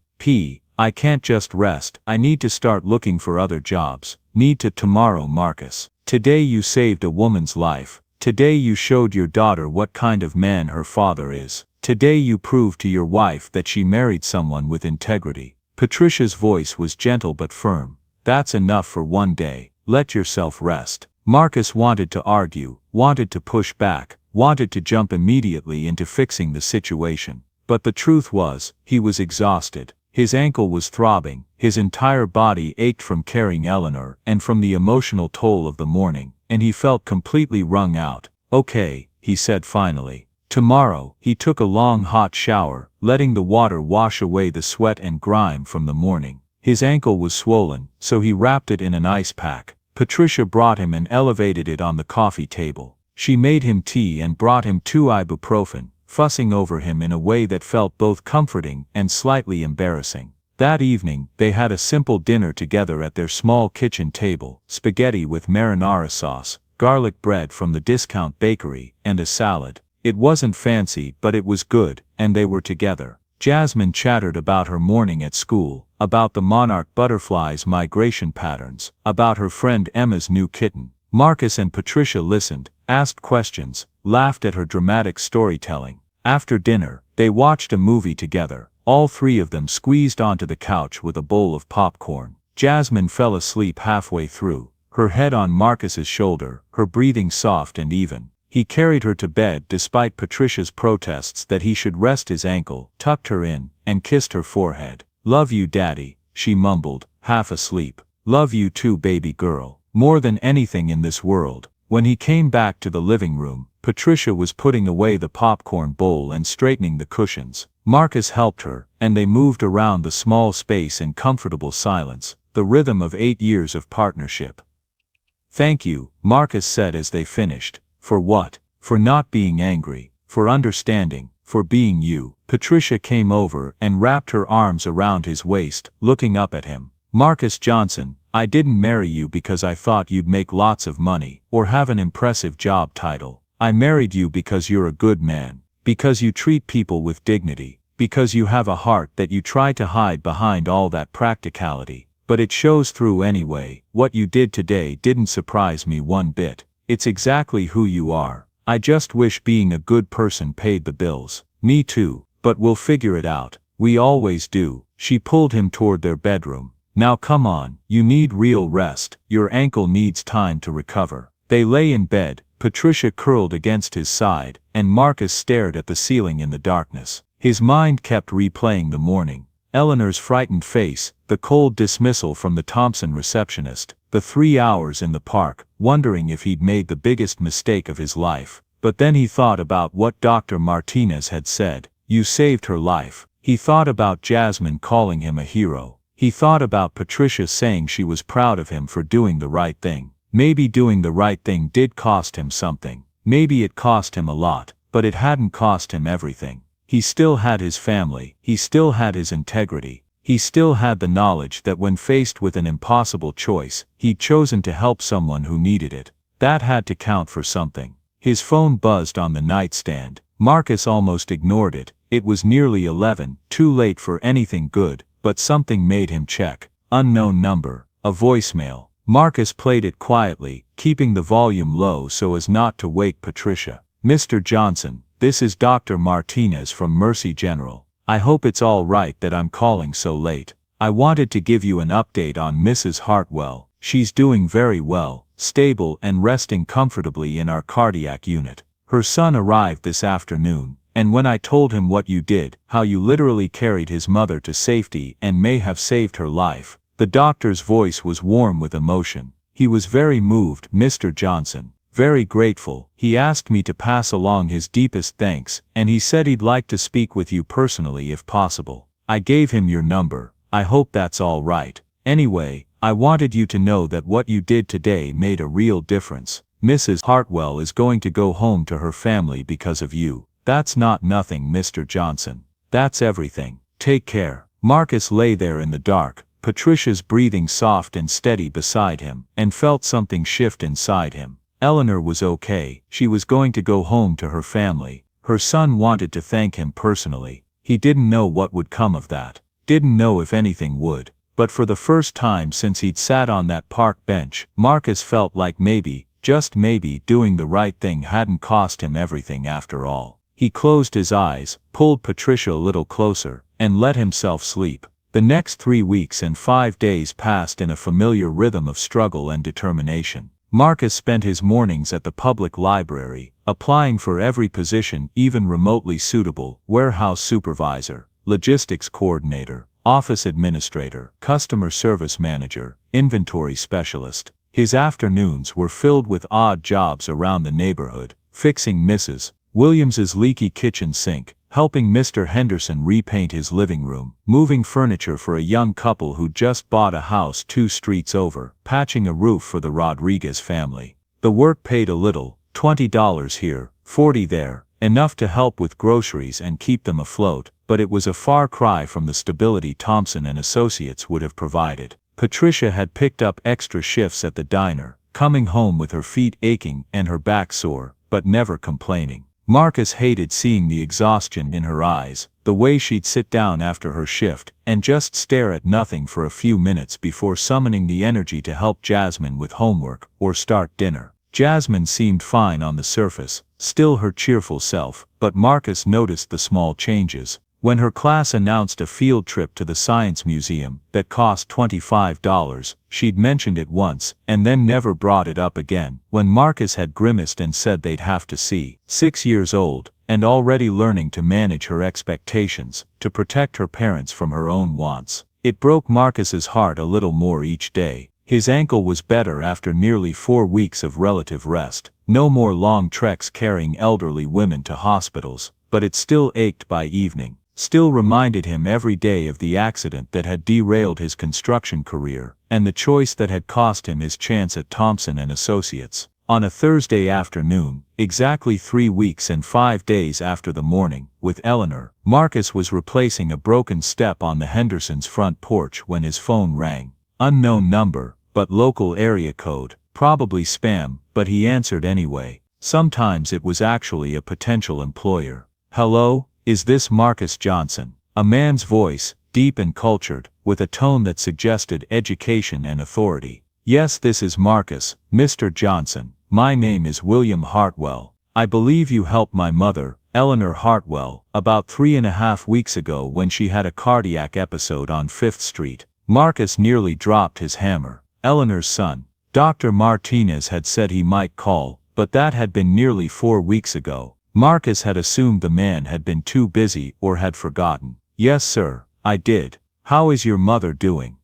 I can't just rest. I need to start looking for other jobs. Need to tomorrow, Marcus. Today you saved a woman's life. Today you showed your daughter what kind of man her father is. Today you proved to your wife that she married someone with integrity." Patricia's voice was gentle but firm. "That's enough for one day. Let yourself rest. Marcus wanted to argue, wanted to push back, wanted to jump immediately into fixing the situation. But the truth was, he was exhausted. His ankle was throbbing, his entire body ached from carrying Eleanor and from the emotional toll of the morning, and he felt completely wrung out. "Okay," he said finally. "Tomorrow." He took a long hot shower, letting the water wash away the sweat and grime from the morning. His ankle was swollen, so he wrapped it in an ice pack. Patricia brought him and elevated it on the coffee table. She made him tea and brought him 2 ibuprofen, fussing over him in a way that felt both comforting and slightly embarrassing. That evening, they had a simple dinner together at their small kitchen table: spaghetti with marinara sauce, garlic bread from the discount bakery, and a salad. It wasn't fancy, but it was good, and they were together. Jasmine chattered about her morning at school, about the monarch butterfly's migration patterns, about her friend Emma's new kitten. Marcus and Patricia listened, asked questions, laughed at her dramatic storytelling. After dinner, they watched a movie together, all 3 of them squeezed onto the couch with a bowl of popcorn. Jasmine fell asleep halfway through, her head on Marcus's shoulder, her breathing soft and even. He carried her to bed despite Patricia's protests that he should rest his ankle, tucked her in, and kissed her forehead. "Love you, Daddy," she mumbled, half asleep. "Love you too, baby girl. More than anything in this world." When he came back to the living room, Patricia was putting away the popcorn bowl and straightening the cushions. Marcus helped her, and they moved around the small space in comfortable silence, the rhythm of 8 years of partnership. "Thank you," Marcus said as they finished. "For what?" "For not being angry, for understanding, for being you." Patricia came over and wrapped her arms around his waist, looking up at him. "Marcus Johnson, I didn't marry you because I thought you'd make lots of money, or have an impressive job title. I married you because you're a good man, because you treat people with dignity, because you have a heart that you try to hide behind all that practicality. But it shows through anyway. What you did today didn't surprise me one bit. It's exactly who you are. I just wish being a good person paid the bills." "Me too, but we'll figure it out. We always do." She pulled him toward their bedroom. "Now come on, you need real rest, your ankle needs time to recover." They lay in bed, Patricia curled against his side, and Marcus stared at the ceiling in the darkness. His mind kept replaying the morning. Eleanor's frightened face, the cold dismissal from the Thompson receptionist, the 3 hours in the park, wondering if he'd made the biggest mistake of his life. But then he thought about what Dr. Martinez had said: "You saved her life." He thought about Jasmine calling him a hero. He thought about Patricia saying she was proud of him for doing the right thing. Maybe doing the right thing did cost him something. Maybe it cost him a lot, but it hadn't cost him everything. He still had his family, he still had his integrity, he still had the knowledge that when faced with an impossible choice, he'd chosen to help someone who needed it. That had to count for something. His phone buzzed on the nightstand. Marcus almost ignored it. It was nearly 11, too late for anything good, but something made him check. Unknown number, a voicemail. Marcus played it quietly, keeping the volume low so as not to wake Patricia. "Mr. Johnson, this is Dr. Martinez from Mercy General. I hope it's all right that I'm calling so late. I wanted to give you an update on Mrs. Hartwell. She's doing very well, stable and resting comfortably in our cardiac unit. Her son arrived this afternoon, and when I told him what you did, how you literally carried his mother to safety and may have saved her life." The doctor's voice was warm with emotion. "He was very moved, Mr. Johnson. Very grateful. He asked me to pass along his deepest thanks, and he said he'd like to speak with you personally if possible. I gave him your number. I hope that's all right. Anyway, I wanted you to know that what you did today made a real difference. Mrs. Hartwell is going to go home to her family because of you. That's not nothing, Mr. Johnson. That's everything. Take care." Marcus lay there in the dark, Patricia's breathing soft and steady beside him, and felt something shift inside him. Eleanor was okay. She was going to go home to her family. Her son wanted to thank him personally. He didn't know what would come of that. Didn't know if anything would. But for the first time since he'd sat on that park bench, Marcus felt like maybe, just maybe, doing the right thing hadn't cost him everything after all. He closed his eyes, pulled Patricia a little closer, and let himself sleep. The next 3 weeks and 5 days passed in a familiar rhythm of struggle and determination. Marcus spent his mornings at the public library, applying for every position even remotely suitable: warehouse supervisor, logistics coordinator, office administrator, customer service manager, inventory specialist. His afternoons were filled with odd jobs around the neighborhood, fixing Mrs. Williams's leaky kitchen sink, helping Mr. Henderson repaint his living room, moving furniture for a young couple who just bought a house 2 streets over, patching a roof for the Rodriguez family. The work paid a little, $20 here, $40 there, enough to help with groceries and keep them afloat, but it was a far cry from the stability Thompson and Associates would have provided. Patricia had picked up extra shifts at the diner, coming home with her feet aching and her back sore, but never complaining. Marcus hated seeing the exhaustion in her eyes, the way she'd sit down after her shift and just stare at nothing for a few minutes before summoning the energy to help Jasmine with homework or start dinner. Jasmine seemed fine on the surface, still her cheerful self, but Marcus noticed the small changes. When her class announced a field trip to the Science Museum that cost $25, she'd mentioned it once and then never brought it up again. When Marcus had grimaced and said they'd have to see, 6 years old, and already learning to manage her expectations, to protect her parents from her own wants. It broke Marcus's heart a little more each day. His ankle was better after nearly 4 weeks of relative rest. No more long treks carrying elderly women to hospitals, but it still ached by evening. Still reminded him every day of the accident that had derailed his construction career, and the choice that had cost him his chance at Thompson and Associates. On a Thursday afternoon, exactly 3 weeks and 5 days after the morning with Eleanor, Marcus was replacing a broken step on the Hendersons' front porch when his phone rang. Unknown number, but local area code, probably spam, but he answered anyway. Sometimes it was actually a potential employer. "Hello? Is this Marcus Johnson?" A man's voice, deep and cultured, with a tone that suggested education and authority. "Yes, this is Marcus, Mr. Johnson. My name is William Hartwell. I believe you helped my mother, Eleanor Hartwell, about 3.5 weeks ago when she had a cardiac episode on 5th Street. Marcus nearly dropped his hammer. Eleanor's son, Dr. Martinez, had said he might call, but that had been nearly 4 weeks ago. Marcus had assumed the man had been too busy or had forgotten. "Yes, sir, I did. How is your mother doing?"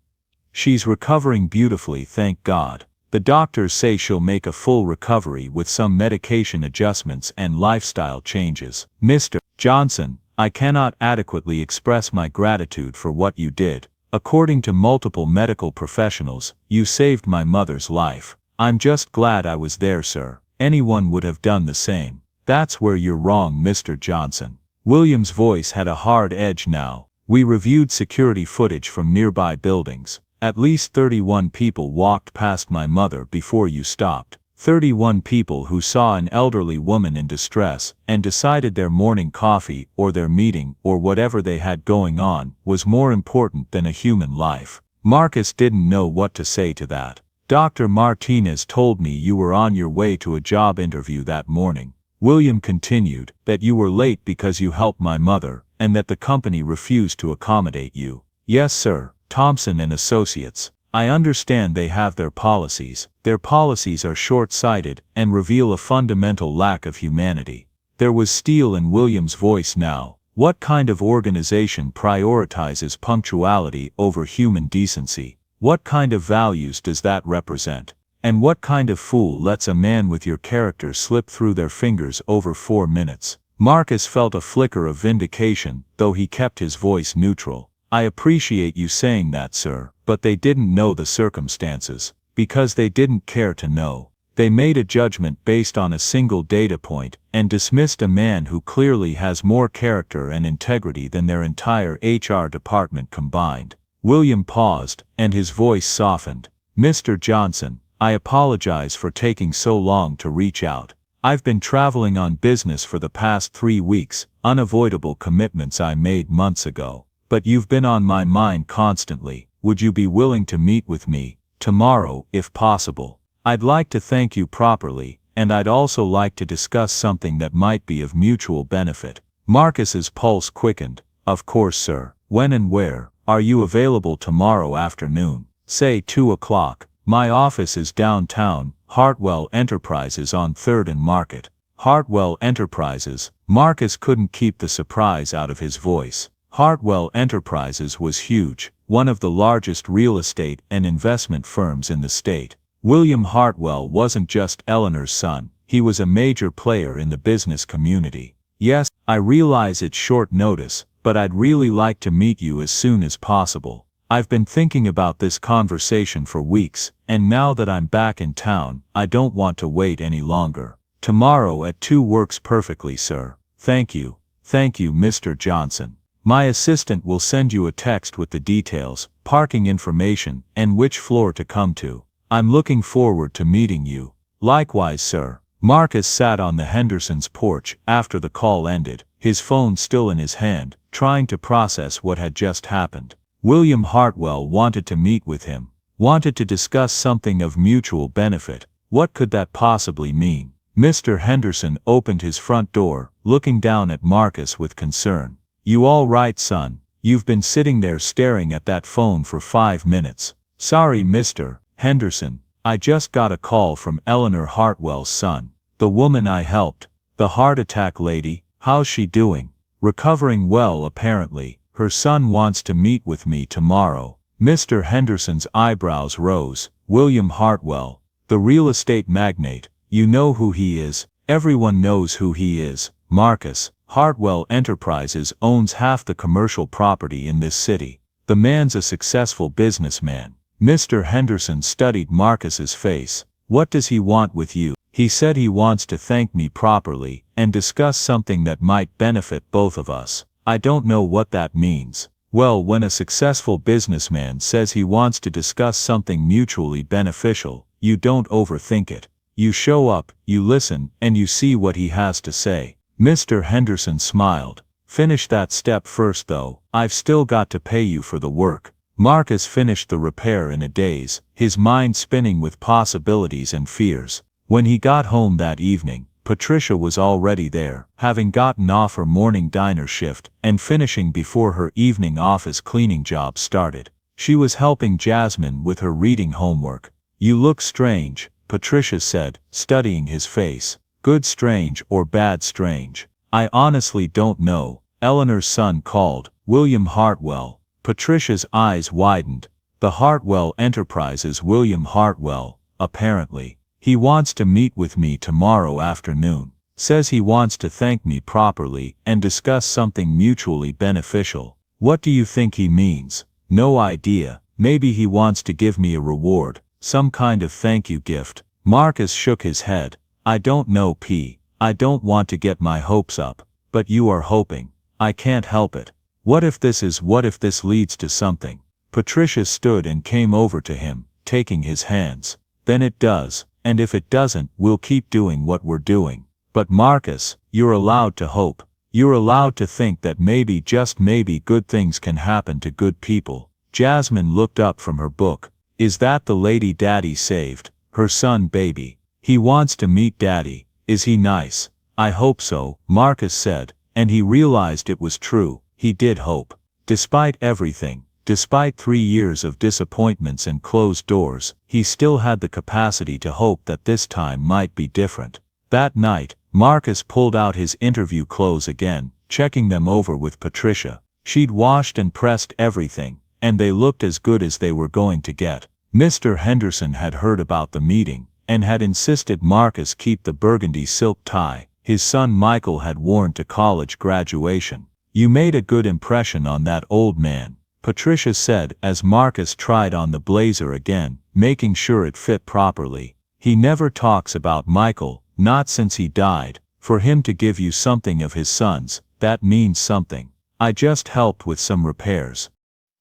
"She's recovering beautifully, thank God. The doctors say she'll make a full recovery with some medication adjustments and lifestyle changes." "Mr. Johnson, I cannot adequately express my gratitude for what you did. According to multiple medical professionals, you saved my mother's life. I'm just glad I was there, sir. Anyone would have done the same." "That's where you're wrong, Mr. Johnson." William's voice had a hard edge now. "We reviewed security footage from nearby buildings. At least 31 people walked past my mother before you stopped. 31 people who saw an elderly woman in distress and decided their morning coffee or their meeting or whatever they had going on was more important than a human life." Marcus didn't know what to say to that. "Dr. Martinez told me you were on your way to a job interview that morning." William continued, "That you were late because you helped my mother, and that the company refused to accommodate you." "Yes, sir, Thompson and Associates. I understand they have their policies. Their policies are short-sighted and reveal a fundamental lack of humanity." There was steel in William's voice now. "What kind of organization prioritizes punctuality over human decency? What kind of values does that represent? And what kind of fool lets a man with your character slip through their fingers over 4 minutes?" Marcus felt a flicker of vindication, though he kept his voice neutral. "I appreciate you saying that, sir, but they didn't know the circumstances. Because they didn't care to know. They made a judgment based on a single data point, and dismissed a man who clearly has more character and integrity than their entire HR department combined." William paused, and his voice softened. "Mr. Johnson, I apologize for taking so long to reach out. I've been traveling on business for the past 3 weeks, unavoidable commitments I made months ago. But you've been on my mind constantly. Would you be willing to meet with me, tomorrow, if possible? I'd like to thank you properly, and I'd also like to discuss something that might be of mutual benefit." Marcus's pulse quickened. "Of course, sir. When and where?" Are you available tomorrow afternoon? Say 2 o'clock. My office is downtown, Hartwell Enterprises on 3rd and Market. Hartwell Enterprises. Marcus couldn't keep the surprise out of his voice. Hartwell Enterprises was huge, one of the largest real estate and investment firms in the state. William Hartwell wasn't just Eleanor's son, he was a major player in the business community. Yes, I realize it's short notice, but I'd really like to meet you as soon as possible. I've been thinking about this conversation for weeks, and now that I'm back in town, I don't want to wait any longer. Tomorrow at 2 works perfectly, sir. Thank you, Mr. Johnson. My assistant will send you a text with the details, parking information, and which floor to come to. I'm looking forward to meeting you. Likewise, sir. Marcus sat on the Hendersons' porch after the call ended, his phone still in his hand, trying to process what had just happened. William Hartwell wanted to meet with him, wanted to discuss something of mutual benefit. What could that possibly mean? Mr. Henderson opened his front door, looking down at Marcus with concern. You all right, son? You've been sitting there staring at that phone for 5 minutes. Sorry, Mr. Henderson, I just got a call from Eleanor Hartwell's son, the woman I helped, the heart attack lady. How's she doing? Recovering well, apparently. Her son wants to meet with me tomorrow. Mr. Henderson's eyebrows rose. William Hartwell, the real estate magnate. You know who he is. Everyone knows who he is. Marcus. Hartwell Enterprises owns half the commercial property in this city. The man's a successful businessman. Mr. Henderson studied Marcus's face. What does he want with you? He said he wants to thank me properly and discuss something that might benefit both of us. I don't know what that means. Well, when a successful businessman says he wants to discuss something mutually beneficial, you don't overthink it. You show up, you listen, and you see what he has to say. Mr. Henderson smiled. Finish that step first though. I've still got to pay you for the work. Marcus finished the repair in a daze, his mind spinning with possibilities and fears. When he got home that evening, Patricia was already there, having gotten off her morning diner shift and finishing before her evening office cleaning job started. She was helping Jasmine with her reading homework. You look strange, Patricia said, studying his face. Good strange or bad strange? I honestly don't know. Eleanor's son called, William Hartwell. Patricia's eyes widened. The Hartwell Enterprises William Hartwell, apparently. He wants to meet with me tomorrow afternoon. Says he wants to thank me properly and discuss something mutually beneficial. What do you think he means? No idea. Maybe he wants to give me a reward, some kind of thank you gift. Marcus shook his head. I don't know, P. I don't want to get my hopes up, but you are hoping. I can't help it. What if this leads to something? Patricia stood and came over to him, taking his hands. Then it does, and if it doesn't, we'll keep doing what we're doing. But Marcus, you're allowed to hope. You're allowed to think that maybe, just maybe, good things can happen to good people. Jasmine looked up from her book. Is that the lady Daddy saved? Her son baby. He wants to meet Daddy. Is he nice? I hope so, Marcus said, and he realized it was true. He did hope. Despite everything, despite 3 years of disappointments and closed doors, he still had the capacity to hope that this time might be different. That night, Marcus pulled out his interview clothes again, checking them over with Patricia. She'd washed and pressed everything, and they looked as good as they were going to get. Mr. Henderson had heard about the meeting, and had insisted Marcus keep the burgundy silk tie his son Michael had worn to college graduation. You made a good impression on that old man, Patricia said as Marcus tried on the blazer again, making sure it fit properly. He never talks about Michael, not since he died. For him to give you something of his son's, that means something. I just helped with some repairs.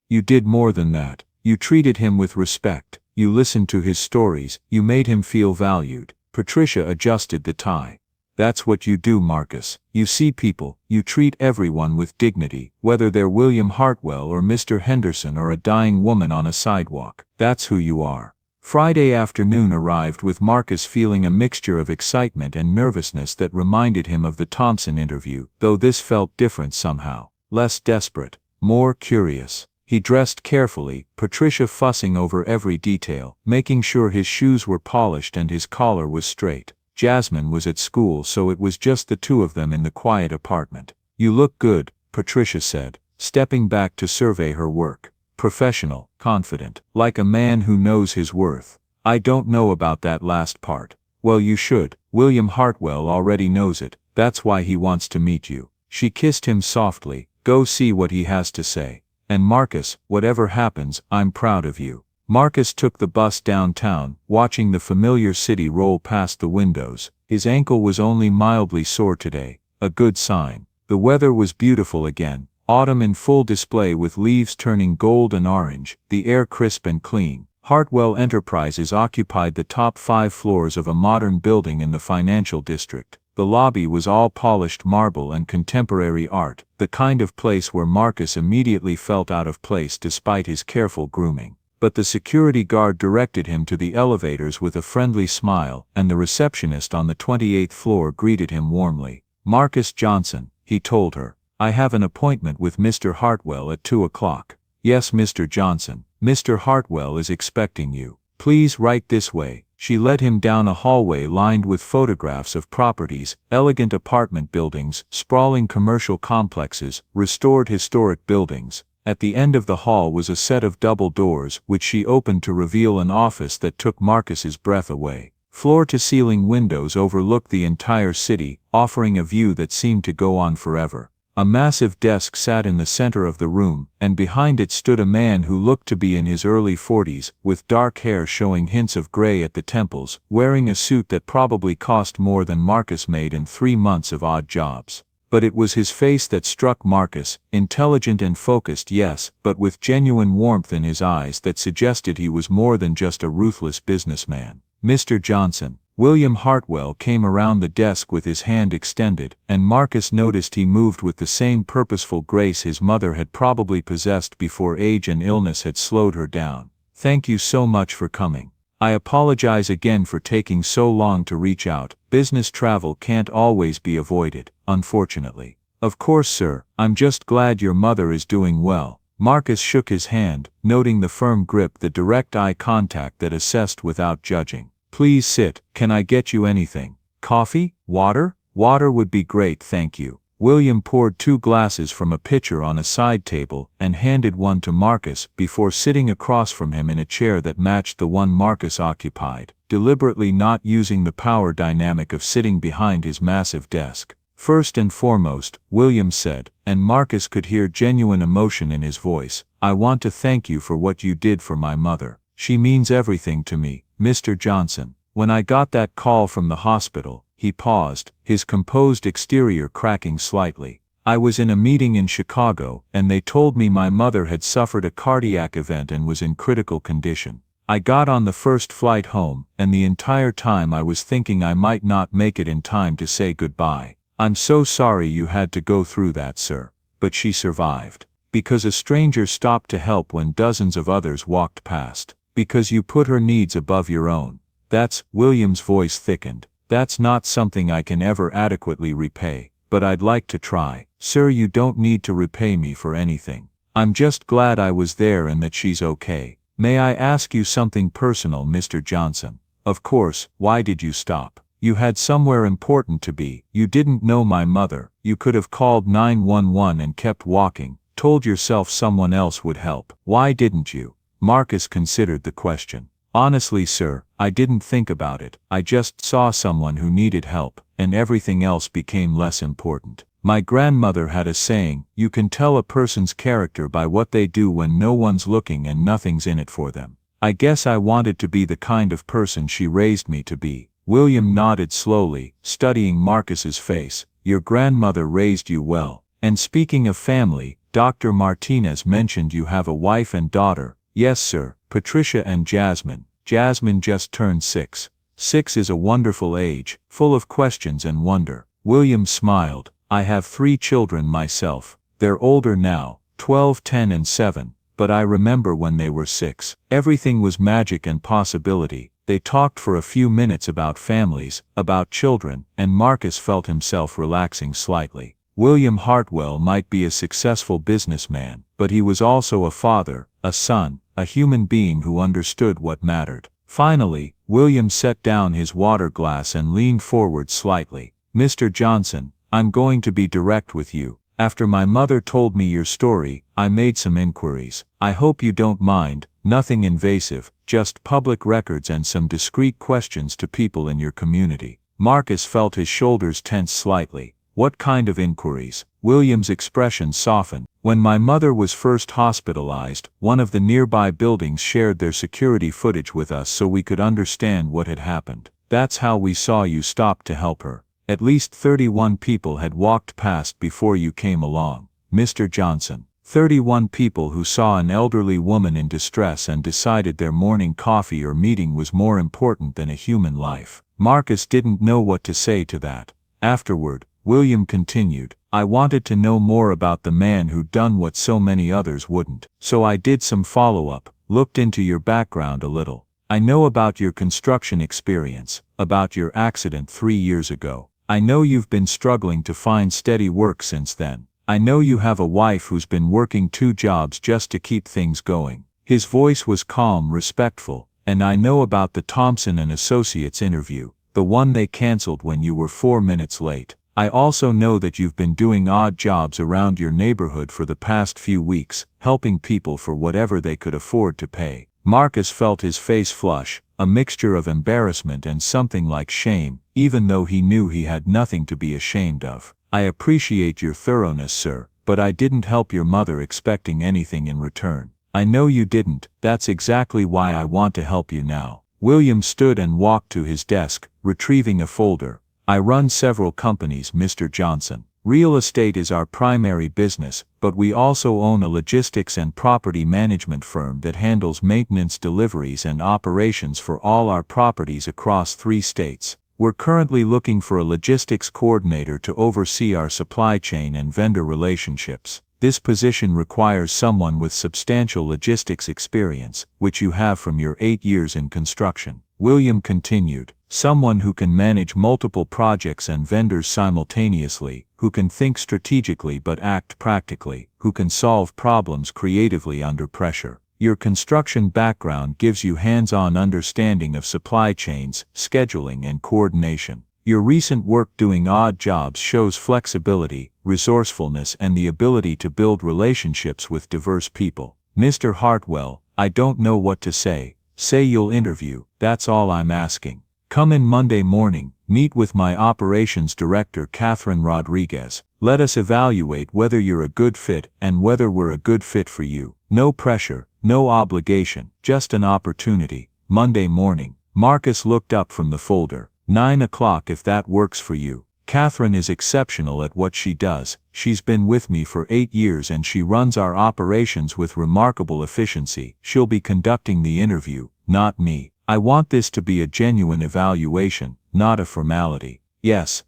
You did more than that. You treated him with respect. You listened to his stories. You made him feel valued. Patricia adjusted the tie. That's what you do, Marcus. You see people, you treat everyone with dignity, whether they're William Hartwell or Mr. Henderson or a dying woman on a sidewalk. That's who you are. Friday afternoon arrived with Marcus feeling a mixture of excitement and nervousness that reminded him of the Thompson interview, though this felt different somehow. Less desperate, more curious. He dressed carefully, Patricia fussing over every detail, making sure his shoes were polished and his collar was straight. Jasmine was at school, so it was just the two of them in the quiet apartment. "You look good," Patricia said, stepping back to survey her work. "Professional, confident, like a man who knows his worth." "I don't know about that last part." "Well, you should. William Hartwell already knows it. That's why he wants to meet you." She kissed him softly. "Go see what he has to say. And Marcus, whatever happens, I'm proud of you." Marcus took the bus downtown, watching the familiar city roll past the windows. His ankle was only mildly sore today, a good sign. The weather was beautiful again, autumn in full display with leaves turning gold and orange, the air crisp and clean. Hartwell Enterprises occupied the top 5 floors of a modern building in the financial district. The lobby was all polished marble and contemporary art, the kind of place where Marcus immediately felt out of place despite his careful grooming. But the security guard directed him to the elevators with a friendly smile, and the receptionist on the 28th floor greeted him warmly. "Marcus Johnson," he told her. "I have an appointment with Mr. Hartwell at 2 o'clock. "Yes, Mr. Johnson. Mr. Hartwell is expecting you. Please right this way." She led him down a hallway lined with photographs of properties, elegant apartment buildings, sprawling commercial complexes, restored historic buildings. At the end of the hall was a set of double doors, which she opened to reveal an office that took Marcus's breath away. Floor-to-ceiling windows overlooked the entire city, offering a view that seemed to go on forever. A massive desk sat in the center of the room, and behind it stood a man who looked to be in his early 40s, with dark hair showing hints of gray at the temples, wearing a suit that probably cost more than Marcus made in 3 months of odd jobs. But it was his face that struck Marcus, intelligent and focused, yes, but with genuine warmth in his eyes that suggested he was more than just a ruthless businessman. "Mr. Johnson." William Hartwell came around the desk with his hand extended, and Marcus noticed he moved with the same purposeful grace his mother had probably possessed before age and illness had slowed her down. "Thank you so much for coming. I apologize again for taking so long to reach out. Business travel can't always be avoided, unfortunately." "Of course, sir. I'm just glad your mother is doing well." Marcus shook his hand, noting the firm grip, the direct eye contact that assessed without judging. "Please sit. Can I get you anything? Coffee? Water?" "Water would be great, thank you." William poured 2 glasses from a pitcher on a side table and handed one to Marcus before sitting across from him in a chair that matched the one Marcus occupied, deliberately not using the power dynamic of sitting behind his massive desk. "First and foremost," William said, and Marcus could hear genuine emotion in his voice, "I want to thank you for what you did for my mother. She means everything to me, Mr. Johnson. When I got that call from the hospital," he paused, his composed exterior cracking slightly. "I was in a meeting in Chicago, and they told me my mother had suffered a cardiac event and was in critical condition. I got on the first flight home, and the entire time I was thinking I might not make it in time to say goodbye. I'm so sorry you had to go through that, sir. But she survived. Because a stranger stopped to help when dozens of others walked past. Because you put her needs above your own. That's," William's voice thickened, "that's not something I can ever adequately repay, but I'd like to try." "Sir, you don't need to repay me for anything. I'm just glad I was there and that she's okay. May I ask you something personal, Mr. Johnson?" "Of course. Why did you stop?" "You had somewhere important to be. You didn't know my mother. You could have called 911 and kept walking, told yourself someone else would help. Why didn't you?" Marcus considered the question. "Honestly, sir, I didn't think about it. I just saw someone who needed help, and everything else became less important. My grandmother had a saying, you can tell a person's character by what they do when no one's looking and nothing's in it for them. I guess I wanted to be the kind of person she raised me to be." William nodded slowly, studying Marcus's face. "Your grandmother raised you well. And speaking of family, Dr. Martinez mentioned you have a wife and daughter." "Yes, sir, Patricia and Jasmine. Jasmine just turned 6. 6 is a wonderful age, full of questions and wonder." William smiled. "I have 3 children myself. They're older now, 12, 10 and 7, but I remember when they were 6. Everything was magic and possibility." They talked for a few minutes about families, about children, and Marcus felt himself relaxing slightly. William Hartwell might be a successful businessman, but he was also a father, a son, a human being who understood what mattered. Finally, William set down his water glass and leaned forward slightly. "Mr. Johnson, I'm going to be direct with you. After my mother told me your story, I made some inquiries. I hope you don't mind, nothing invasive, just public records and some discreet questions to people in your community." Marcus felt his shoulders tense slightly. "What kind of inquiries?" William's expression softened. "When my mother was first hospitalized, one of the nearby buildings shared their security footage with us so we could understand what had happened. That's how we saw you stop to help her. At least 31 people had walked past before you came along, Mr. Johnson. 31 people who saw an elderly woman in distress and decided their morning coffee or meeting was more important than a human life." Marcus didn't know what to say to that. Afterward, William continued, "I wanted to know more about the man who'd done what so many others wouldn't. So I did some follow-up, looked into your background a little. I know about your construction experience, about your accident 3 years ago. I know you've been struggling to find steady work since then. I know you have a wife who's been working 2 jobs just to keep things going." His voice was calm, respectful. "And I know about the Thompson and Associates interview, the one they canceled when you were 4 minutes late. I also know that you've been doing odd jobs around your neighborhood for the past few weeks, helping people for whatever they could afford to pay." Marcus felt his face flush, a mixture of embarrassment and something like shame, even though he knew he had nothing to be ashamed of. "I appreciate your thoroughness, sir, but I didn't help your mother expecting anything in return. I know you didn't. That's exactly why I want to help you now." William stood and walked to his desk, retrieving a folder. "I run several companies, Mr. Johnson. Real estate is our primary business, but we also own a logistics and property management firm that handles maintenance, deliveries and operations for all our properties across 3 states. We're currently looking for a logistics coordinator to oversee our supply chain and vendor relationships. This position requires someone with substantial logistics experience, which you have from your 8 years in construction." William continued, "Someone who can manage multiple projects and vendors simultaneously, who can think strategically but act practically, who can solve problems creatively under pressure. Your construction background gives you hands-on understanding of supply chains, scheduling and coordination. Your recent work doing odd jobs shows flexibility, resourcefulness and the ability to build relationships with diverse people. Mr. Hartwell, I don't know what to say. Say you'll interview, that's all I'm asking. Come in Monday morning, meet with my operations director Catherine Rodriguez. Let us evaluate whether you're a good fit and whether we're a good fit for you. No pressure, no obligation, just an opportunity. Monday morning." Marcus looked up from the folder. 9 o'clock if that works for you. Catherine is exceptional at what she does. She's been with me for 8 years and she runs our operations with remarkable efficiency. She'll be conducting the interview, not me. I want this to be a genuine evaluation, not a formality. Yes,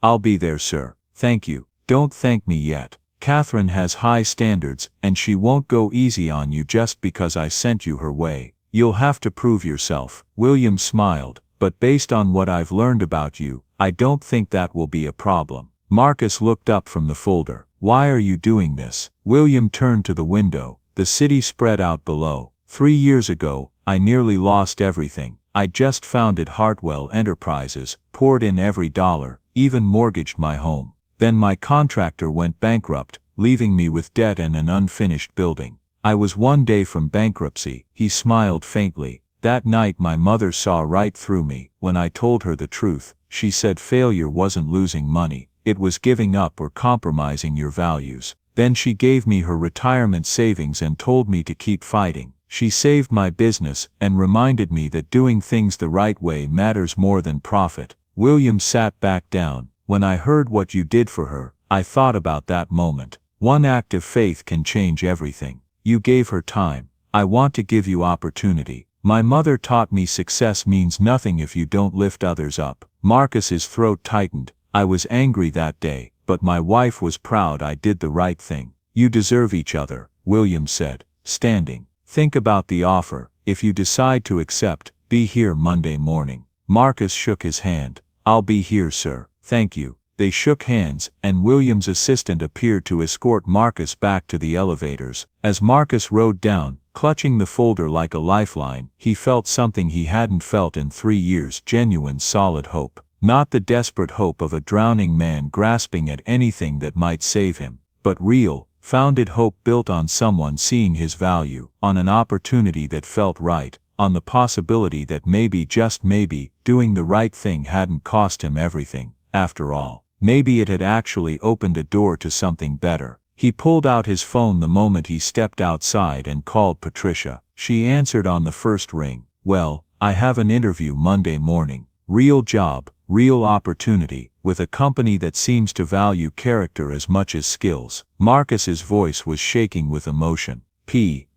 I'll be there, sir. Thank you. Don't thank me yet. Catherine has high standards, and she won't go easy on you just because I sent you her way. You'll have to prove yourself." William smiled, "But based on what I've learned about you, I don't think that will be a problem." Marcus looked up from the folder. "Why are you doing this?" William turned to the window. The city spread out below. 3 years ago, I nearly lost everything. I just founded Hartwell Enterprises, poured in every dollar, even mortgaged my home. Then my contractor went bankrupt, leaving me with debt and an unfinished building. I was 1 day from bankruptcy." He smiled faintly. "That night my mother saw right through me. When I told her the truth, she said failure wasn't losing money, it was giving up or compromising your values. Then she gave me her retirement savings and told me to keep fighting. She saved my business and reminded me that doing things the right way matters more than profit." William sat back down. "When I heard what you did for her, I thought about that moment. One act of faith can change everything. You gave her time. I want to give you opportunity. My mother taught me success means nothing if you don't lift others up." Marcus's throat tightened. "I was angry that day, but my wife was proud I did the right thing." "You deserve each other," William said, standing. "Think about the offer. If you decide to accept, be here Monday morning." Marcus shook his hand. "I'll be here, sir. Thank you." They shook hands, and William's assistant appeared to escort Marcus back to the elevators. As Marcus rode down, clutching the folder like a lifeline, he felt something he hadn't felt in 3 years: genuine, solid hope. Not the desperate hope of a drowning man grasping at anything that might save him, but real, founded hope built on someone seeing his value, on an opportunity that felt right, on the possibility that maybe, just maybe, doing the right thing hadn't cost him everything, after all. Maybe it had actually opened a door to something better. He pulled out his phone the moment he stepped outside and called Patricia. She answered on the first ring. "Well, I have an interview Monday morning. Real job, real opportunity, with a company that seems to value character as much as skills." Marcus's voice was shaking with emotion.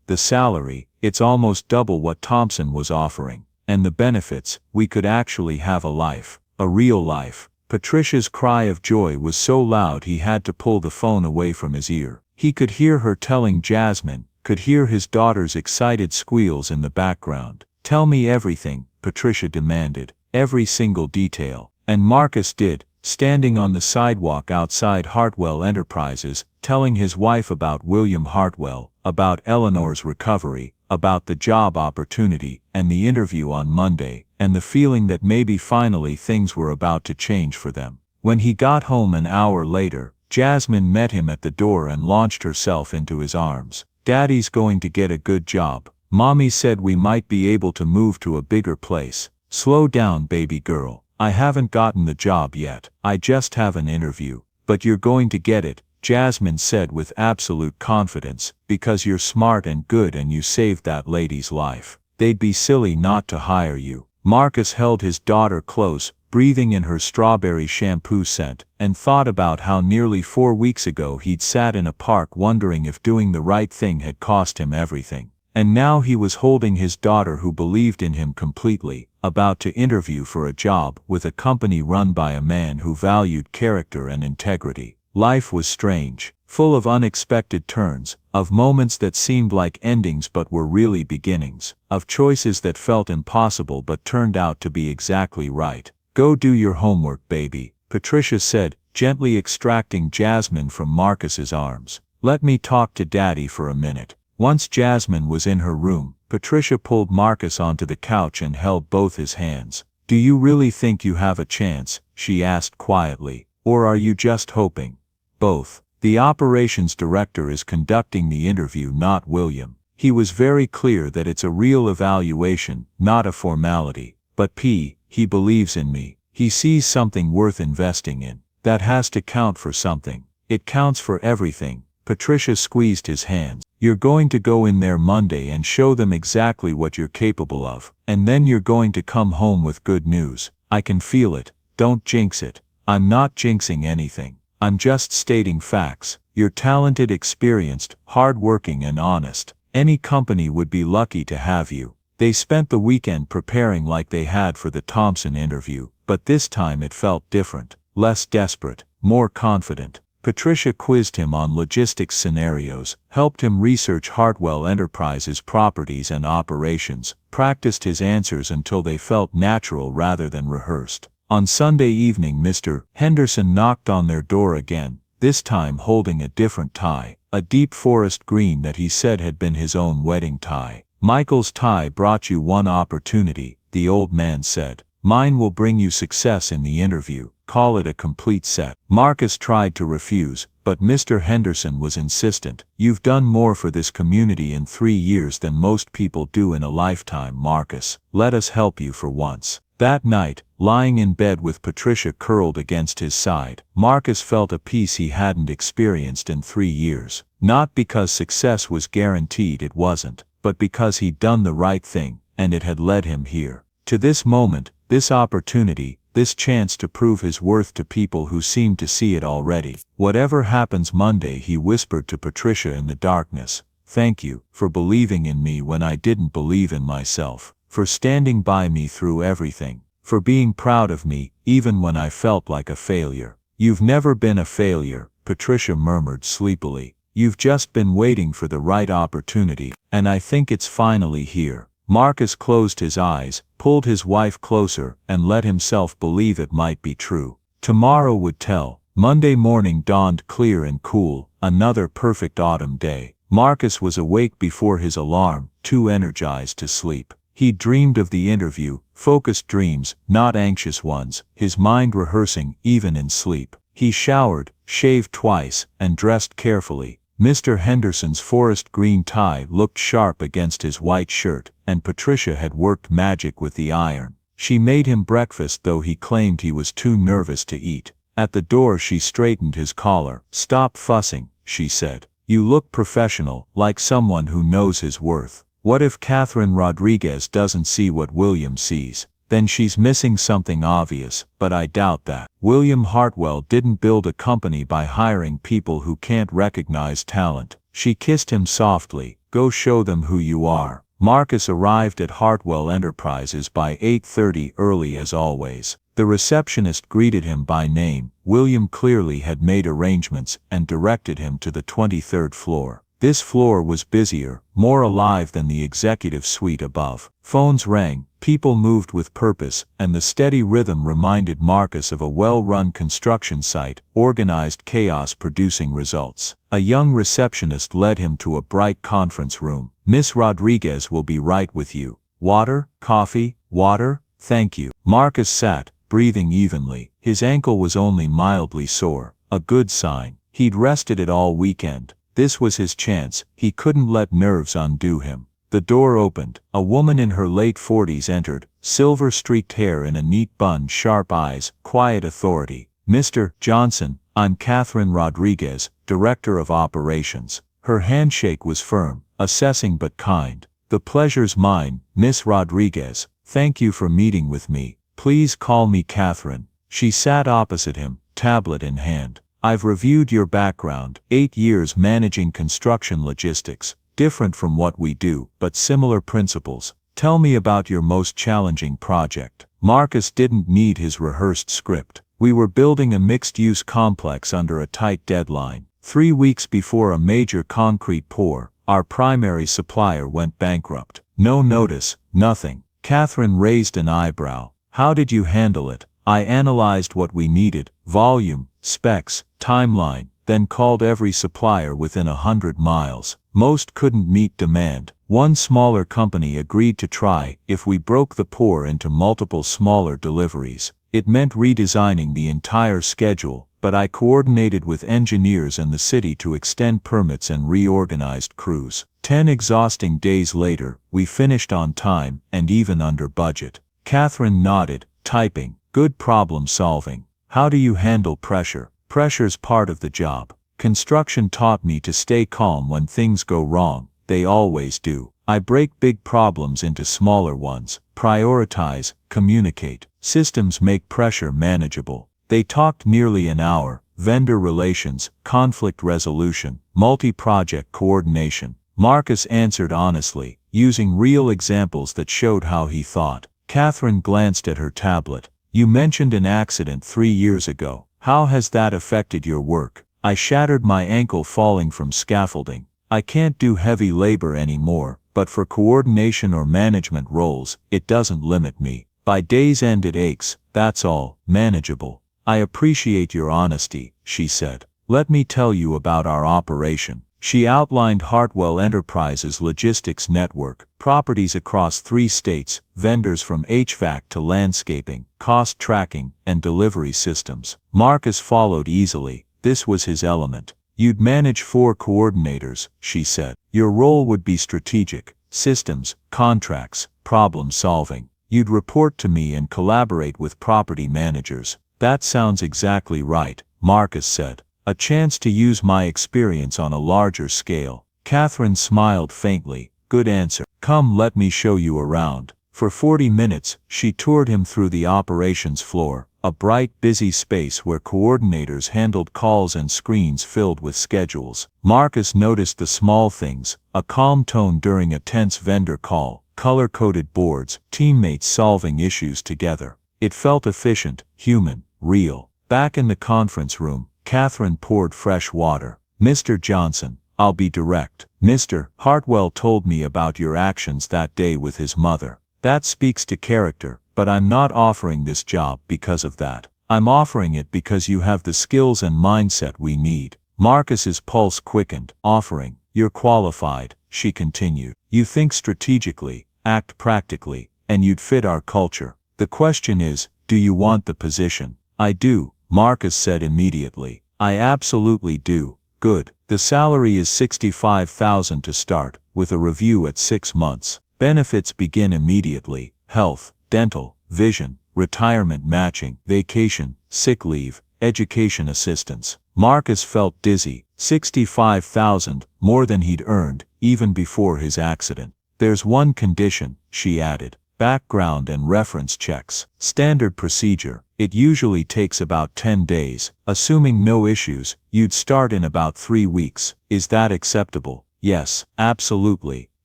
The salary, it's almost double what Thompson was offering. And the benefits, we could actually have a life. A real life. Patricia's cry of joy was so loud he had to pull the phone away from his ear. He could hear her telling Jasmine, could hear his daughter's excited squeals in the background. "Tell me everything," Patricia demanded. "Every single detail." And Marcus did, standing on the sidewalk outside Hartwell Enterprises, telling his wife about William Hartwell, about Eleanor's recovery, about the job opportunity, and the interview on Monday, and the feeling that maybe finally things were about to change for them. When he got home an hour later, Jasmine met him at the door and launched herself into his arms. "Daddy's going to get a good job. Mommy said we might be able to move to a bigger place." "Slow down, baby girl. I haven't gotten the job yet. I just have an interview." "But you're going to get it," Jasmine said with absolute confidence, "because you're smart and good and you saved that lady's life. They'd be silly not to hire you." Marcus held his daughter close, breathing in her strawberry shampoo scent, and thought about how nearly 4 weeks ago he'd sat in a park wondering if doing the right thing had cost him everything. And now he was holding his daughter who believed in him completely, about to interview for a job with a company run by a man who valued character and integrity. Life was strange, full of unexpected turns, of moments that seemed like endings but were really beginnings, of choices that felt impossible but turned out to be exactly right. "Go do your homework, baby," Patricia said, gently extracting Jasmine from Marcus's arms. "Let me talk to Daddy for a minute." Once Jasmine was in her room, Patricia pulled Marcus onto the couch and held both his hands. "Do you really think you have a chance?" she asked quietly. "Or are you just hoping?" "Both. The operations director is conducting the interview, not William. He was very clear that it's a real evaluation, not a formality. But he believes in me. He sees something worth investing in. That has to count for something. It counts for everything." Patricia squeezed his hands. "You're going to go in there Monday and show them exactly what you're capable of. And then you're going to come home with good news. I can feel it. Don't jinx it." "I'm not jinxing anything. I'm just stating facts. You're talented, experienced, hard-working and honest. Any company would be lucky to have you." They spent the weekend preparing like they had for the Thompson interview, but this time it felt different, less desperate, more confident. Patricia quizzed him on logistics scenarios, helped him research Hartwell Enterprises' properties and operations, practiced his answers until they felt natural rather than rehearsed. On Sunday evening Mr. Henderson knocked on their door again, this time holding a different tie, a deep forest green that he said had been his own wedding tie. "Michael's tie brought you one opportunity," the old man said. "Mine will bring you success in the interview. Call it a complete set." Marcus tried to refuse, but Mr. Henderson was insistent. "You've done more for this community in 3 years than most people do in a lifetime, Marcus. Let us help you for once." That night, lying in bed with Patricia curled against his side, Marcus felt a peace he hadn't experienced in 3 years. Not because success was guaranteed, it wasn't, but because he'd done the right thing, and it had led him here. To this moment, this opportunity, this chance to prove his worth to people who seemed to see it already. "Whatever happens Monday," he whispered to Patricia in the darkness, "thank you for believing in me when I didn't believe in myself, for standing by me through everything, for being proud of me, even when I felt like a failure." "You've never been a failure," Patricia murmured sleepily. "You've just been waiting for the right opportunity, and I think it's finally here." Marcus closed his eyes, pulled his wife closer, and let himself believe it might be true. Tomorrow would tell. Monday morning dawned clear and cool, another perfect autumn day. Marcus was awake before his alarm, too energized to sleep. He dreamed of the interview, focused dreams, not anxious ones, his mind rehearsing even in sleep. He showered, shaved twice, and dressed carefully. Mr. Henderson's forest green tie looked sharp against his white shirt, and Patricia had worked magic with the iron. She made him breakfast though he claimed he was too nervous to eat. At the door she straightened his collar. "Stop fussing," she said. "You look professional, like someone who knows his worth. What if Catherine Rodriguez doesn't see what William sees? Then she's missing something obvious, but I doubt that. William Hartwell didn't build a company by hiring people who can't recognize talent." She kissed him softly. "Go show them who you are." Marcus arrived at Hartwell Enterprises by 8:30, early as always. The receptionist greeted him by name. William clearly had made arrangements and directed him to the 23rd floor. This floor was busier, more alive than the executive suite above. Phones rang, people moved with purpose, and the steady rhythm reminded Marcus of a well-run construction site, organized chaos producing results. A young receptionist led him to a bright conference room. "Miss Rodriguez will be right with you. Water, coffee, water, thank you." Marcus sat, breathing evenly. His ankle was only mildly sore, a good sign. He'd rested it all weekend. This was his chance. He couldn't let nerves undo him. The door opened. A woman in her late 40s entered, silver-streaked hair in a neat bun, sharp eyes, quiet authority. "Mr. Johnson, I'm Catherine Rodriguez, Director of Operations." Her handshake was firm, assessing but kind. "The pleasure's mine, Miss Rodriguez. Thank you for meeting with me. Please call me Catherine." She sat opposite him, tablet in hand. "I've reviewed your background, 8 years managing construction logistics. Different from what we do, but similar principles. Tell me about your most challenging project." Marcus didn't need his rehearsed script. "We were building a mixed-use complex under a tight deadline. 3 weeks before a major concrete pour, our primary supplier went bankrupt. No notice, nothing." Catherine raised an eyebrow. "How did you handle it?" "I analyzed what we needed, volume, specs, timeline, then called every supplier within 100 miles. Most couldn't meet demand. One smaller company agreed to try if we broke the pour into multiple smaller deliveries. It meant redesigning the entire schedule, but I coordinated with engineers and the city to extend permits and reorganized crews. 10 exhausting days later, we finished on time and even under budget." Catherine nodded, typing. "Good problem solving. How do you handle pressure?" "Pressure's part of the job. Construction taught me to stay calm when things go wrong. They always do. I break big problems into smaller ones, prioritize, communicate. Systems make pressure manageable." They talked nearly an hour. Vendor relations, conflict resolution, multi-project coordination. Marcus answered honestly, using real examples that showed how he thought. Catherine glanced at her tablet. "You mentioned an accident 3 years ago. How has that affected your work?" "I shattered my ankle falling from scaffolding. I can't do heavy labor anymore, but for coordination or management roles, it doesn't limit me. By day's end it aches, that's all, manageable." "I appreciate your honesty," she said. "Let me tell you about our operation." She outlined Hartwell Enterprises' logistics network, properties across 3 states, vendors from HVAC to landscaping, cost tracking, and delivery systems. Marcus followed easily. This was his element. "You'd manage 4 coordinators," she said. "Your role would be strategic, systems, contracts, problem solving. You'd report to me and collaborate with property managers." "That sounds exactly right," Marcus said. "A chance to use my experience on a larger scale." Catherine smiled faintly. "Good answer. Come, let me show you around." For 40 minutes, she toured him through the operations floor, a bright, busy space where coordinators handled calls and screens filled with schedules. Marcus noticed the small things, a calm tone during a tense vendor call, color-coded boards, teammates solving issues together. It felt efficient, human, real. Back in the conference room, Catherine poured fresh water. "Mr. Johnson, I'll be direct. Mr. Hartwell told me about your actions that day with his mother. That speaks to character, but I'm not offering this job because of that. I'm offering it because you have the skills and mindset we need. Marcus's pulse quickened. Offering. You're qualified, she continued. You think strategically, act practically, and you'd fit our culture. The question is, do you want the position? I do, Marcus said immediately. I absolutely do. Good. The salary is $65,000 to start, with a review at 6 months. Benefits begin immediately. Health, dental, vision, retirement matching, vacation, sick leave, education assistance. Marcus felt dizzy. $65,000, more than he'd earned, even before his accident. There's one condition, she added. Background and reference checks. Standard procedure. It usually takes about 10 days. Assuming no issues, you'd start in about 3 weeks. Is that acceptable? Yes, absolutely.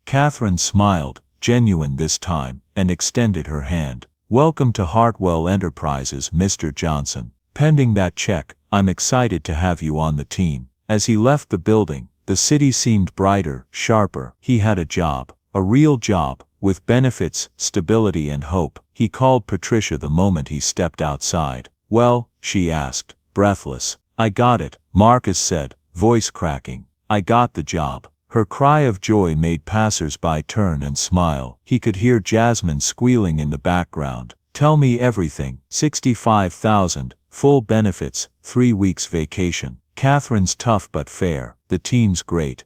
Catherine smiled, genuine this time, and extended her hand. Welcome to Hartwell Enterprises, Mr. Johnson. Pending that check, I'm excited to have you on the team. As he left the building, the city seemed brighter, sharper. He had a job. A real job, with benefits, stability and hope. He called Patricia the moment he stepped outside. Well, she asked, breathless. I got it, Marcus said, voice cracking. I got the job. Her cry of joy made passers-by turn and smile. He could hear Jasmine squealing in the background. Tell me everything. $65,000, full benefits, 3 weeks vacation. Catherine's tough but fair. The team's great.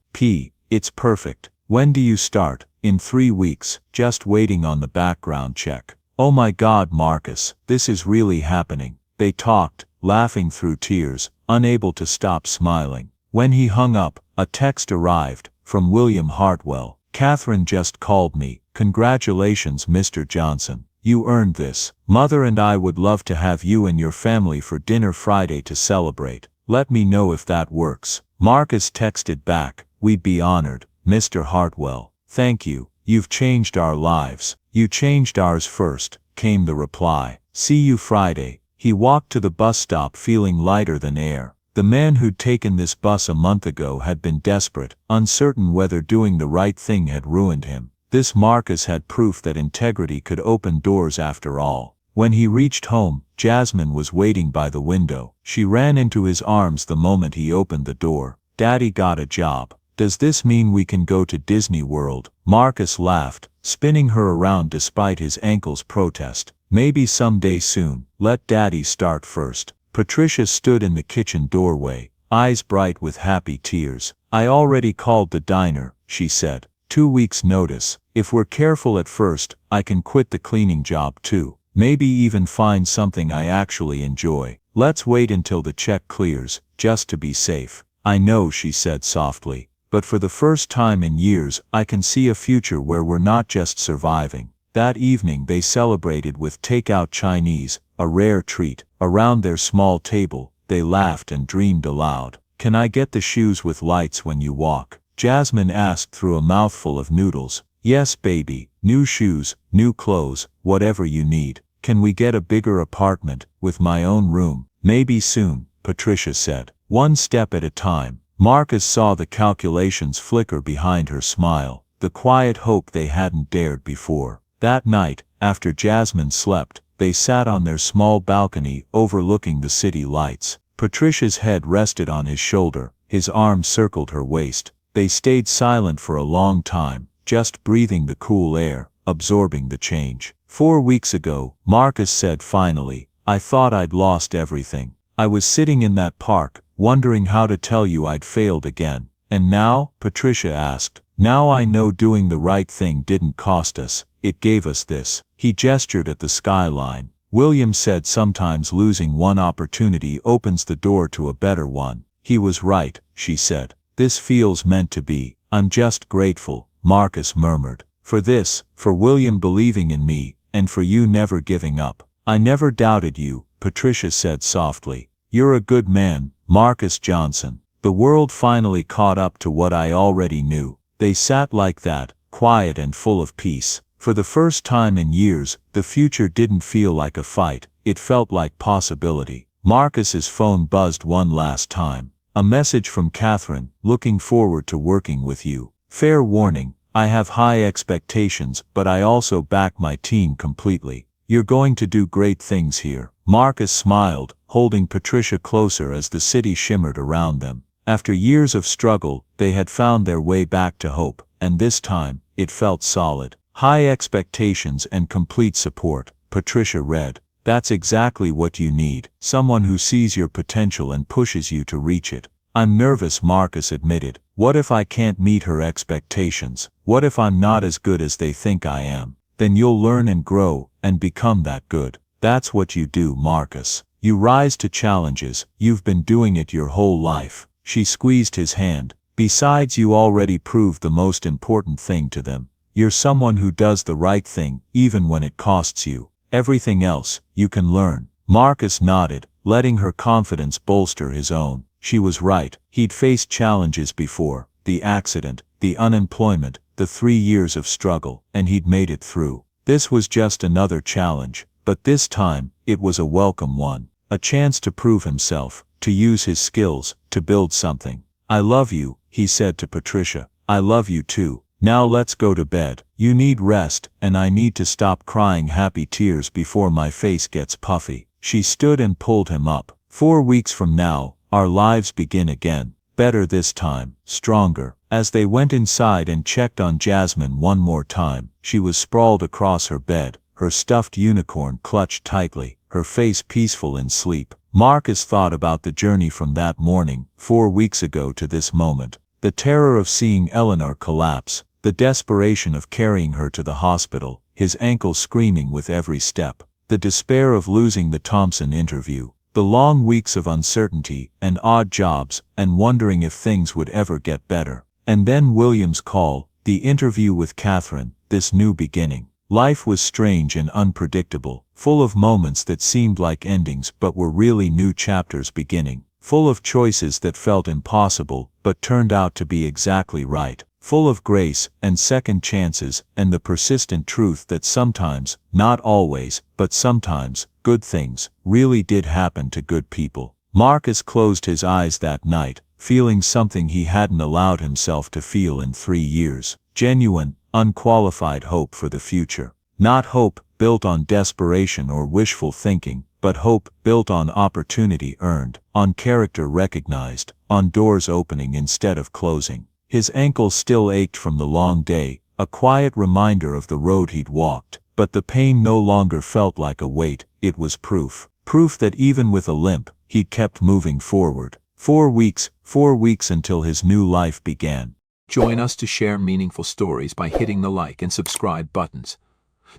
It's perfect. When do you start? In 3 weeks, just waiting on the background check. Oh my God, Marcus, this is really happening. They talked, laughing through tears, unable to stop smiling. When he hung up, a text arrived, from William Hartwell. Catherine just called me. Congratulations, Mr. Johnson. You earned this. Mother and I would love to have you and your family for dinner Friday to celebrate. Let me know if that works. Marcus texted back, we'd be honored, Mr. Hartwell. Thank you. You've changed our lives. You changed ours first, came the reply. See you Friday. He walked to the bus stop feeling lighter than air. The man who'd taken this bus a month ago had been desperate, uncertain whether doing the right thing had ruined him. This Marcus had proof that integrity could open doors after all. When he reached home, Jasmine was waiting by the window. She ran into his arms the moment he opened the door. Daddy got a job. Does this mean we can go to Disney World? Marcus laughed, spinning her around despite his ankle's protest. Maybe someday soon. Let Daddy start first. Patricia stood in the kitchen doorway, eyes bright with happy tears. I already called the diner, she said. 2 weeks notice. If we're careful at first, I can quit the cleaning job too. Maybe even find something I actually enjoy. Let's wait until the check clears, just to be safe. I know, she said softly. But for the first time in years, I can see a future where we're not just surviving. That evening they celebrated with takeout Chinese, a rare treat. Around their small table, they laughed and dreamed aloud. Can I get the shoes with lights when you walk? Jasmine asked through a mouthful of noodles. Yes, baby. New shoes, new clothes, whatever you need. Can we get a bigger apartment, with my own room? Maybe soon, Patricia said. One step at a time. Marcus saw the calculations flicker behind her smile, the quiet hope they hadn't dared before. That night, after Jasmine slept, they sat on their small balcony overlooking the city lights. Patricia's head rested on his shoulder, his arm circled her waist. They stayed silent for a long time, just breathing the cool air, absorbing the change. 4 weeks ago, Marcus said finally, I thought I'd lost everything. I was sitting in that park, wondering how to tell you I'd failed again. And now? Patricia asked. Now I know doing the right thing didn't cost us, it gave us this. He gestured at the skyline. William said sometimes losing one opportunity opens the door to a better one. He was right, she said. This feels meant to be. I'm just grateful, Marcus murmured. For this, for William believing in me, and for you never giving up. I never doubted you, Patricia said softly. You're a good man, Marcus Johnson. The world finally caught up to what I already knew. They sat like that, quiet and full of peace. For the first time in years, the future didn't feel like a fight, it felt like possibility. Marcus's phone buzzed one last time. A message from Catherine, looking forward to working with you. Fair warning, I have high expectations, but I also back my team completely. You're going to do great things here. Marcus smiled, holding Patricia closer as the city shimmered around them. After years of struggle, they had found their way back to hope, and this time, it felt solid. High expectations and complete support. Patricia read, "That's exactly what you need, someone who sees your potential and pushes you to reach it." "I'm nervous," Marcus admitted. "What if I can't meet her expectations? What if I'm not as good as they think I am?" "Then you'll learn and grow, and become that good. That's what you do, Marcus. You rise to challenges. You've been doing it your whole life." She squeezed his hand. "Besides, you already proved the most important thing to them. You're someone who does the right thing, even when it costs you. Everything else, you can learn." Marcus nodded, letting her confidence bolster his own. She was right. He'd faced challenges before: the accident, the unemployment, the 3 years of struggle, and he'd made it through. This was just another challenge, but this time, it was a welcome one. A chance to prove himself, to use his skills, to build something. "I love you," he said to Patricia. "I love you too. Now let's go to bed. You need rest, and I need to stop crying happy tears before my face gets puffy." She stood and pulled him up. 4 weeks from now, our lives begin again. Better this time, stronger. As they went inside and checked on Jasmine one more time, she was sprawled across her bed, her stuffed unicorn clutched tightly, her face peaceful in sleep. Marcus thought about the journey from that morning, 4 weeks ago, to this moment. The terror of seeing Eleanor collapse, the desperation of carrying her to the hospital, his ankle screaming with every step, the despair of losing the Thompson interview, the long weeks of uncertainty and odd jobs and wondering if things would ever get better. And then William's call, the interview with Catherine, this new beginning. Life was strange and unpredictable, full of moments that seemed like endings but were really new chapters beginning, full of choices that felt impossible but turned out to be exactly right, full of grace and second chances and the persistent truth that sometimes, not always, but sometimes, good things really did happen to good people. Marcus closed his eyes that night, feeling something he hadn't allowed himself to feel in 3 years. Genuine, unqualified hope for the future. Not hope built on desperation or wishful thinking, but hope built on opportunity earned, on character recognized, on doors opening instead of closing. His ankle still ached from the long day, a quiet reminder of the road he'd walked, but the pain no longer felt like a weight. It was proof. Proof that even with a limp, he'd kept moving forward. 4 weeks until his new life began. Join us to share meaningful stories by hitting the like and subscribe buttons.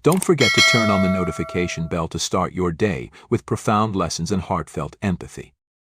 Don't forget to turn on the notification bell to start your day with profound lessons and heartfelt empathy.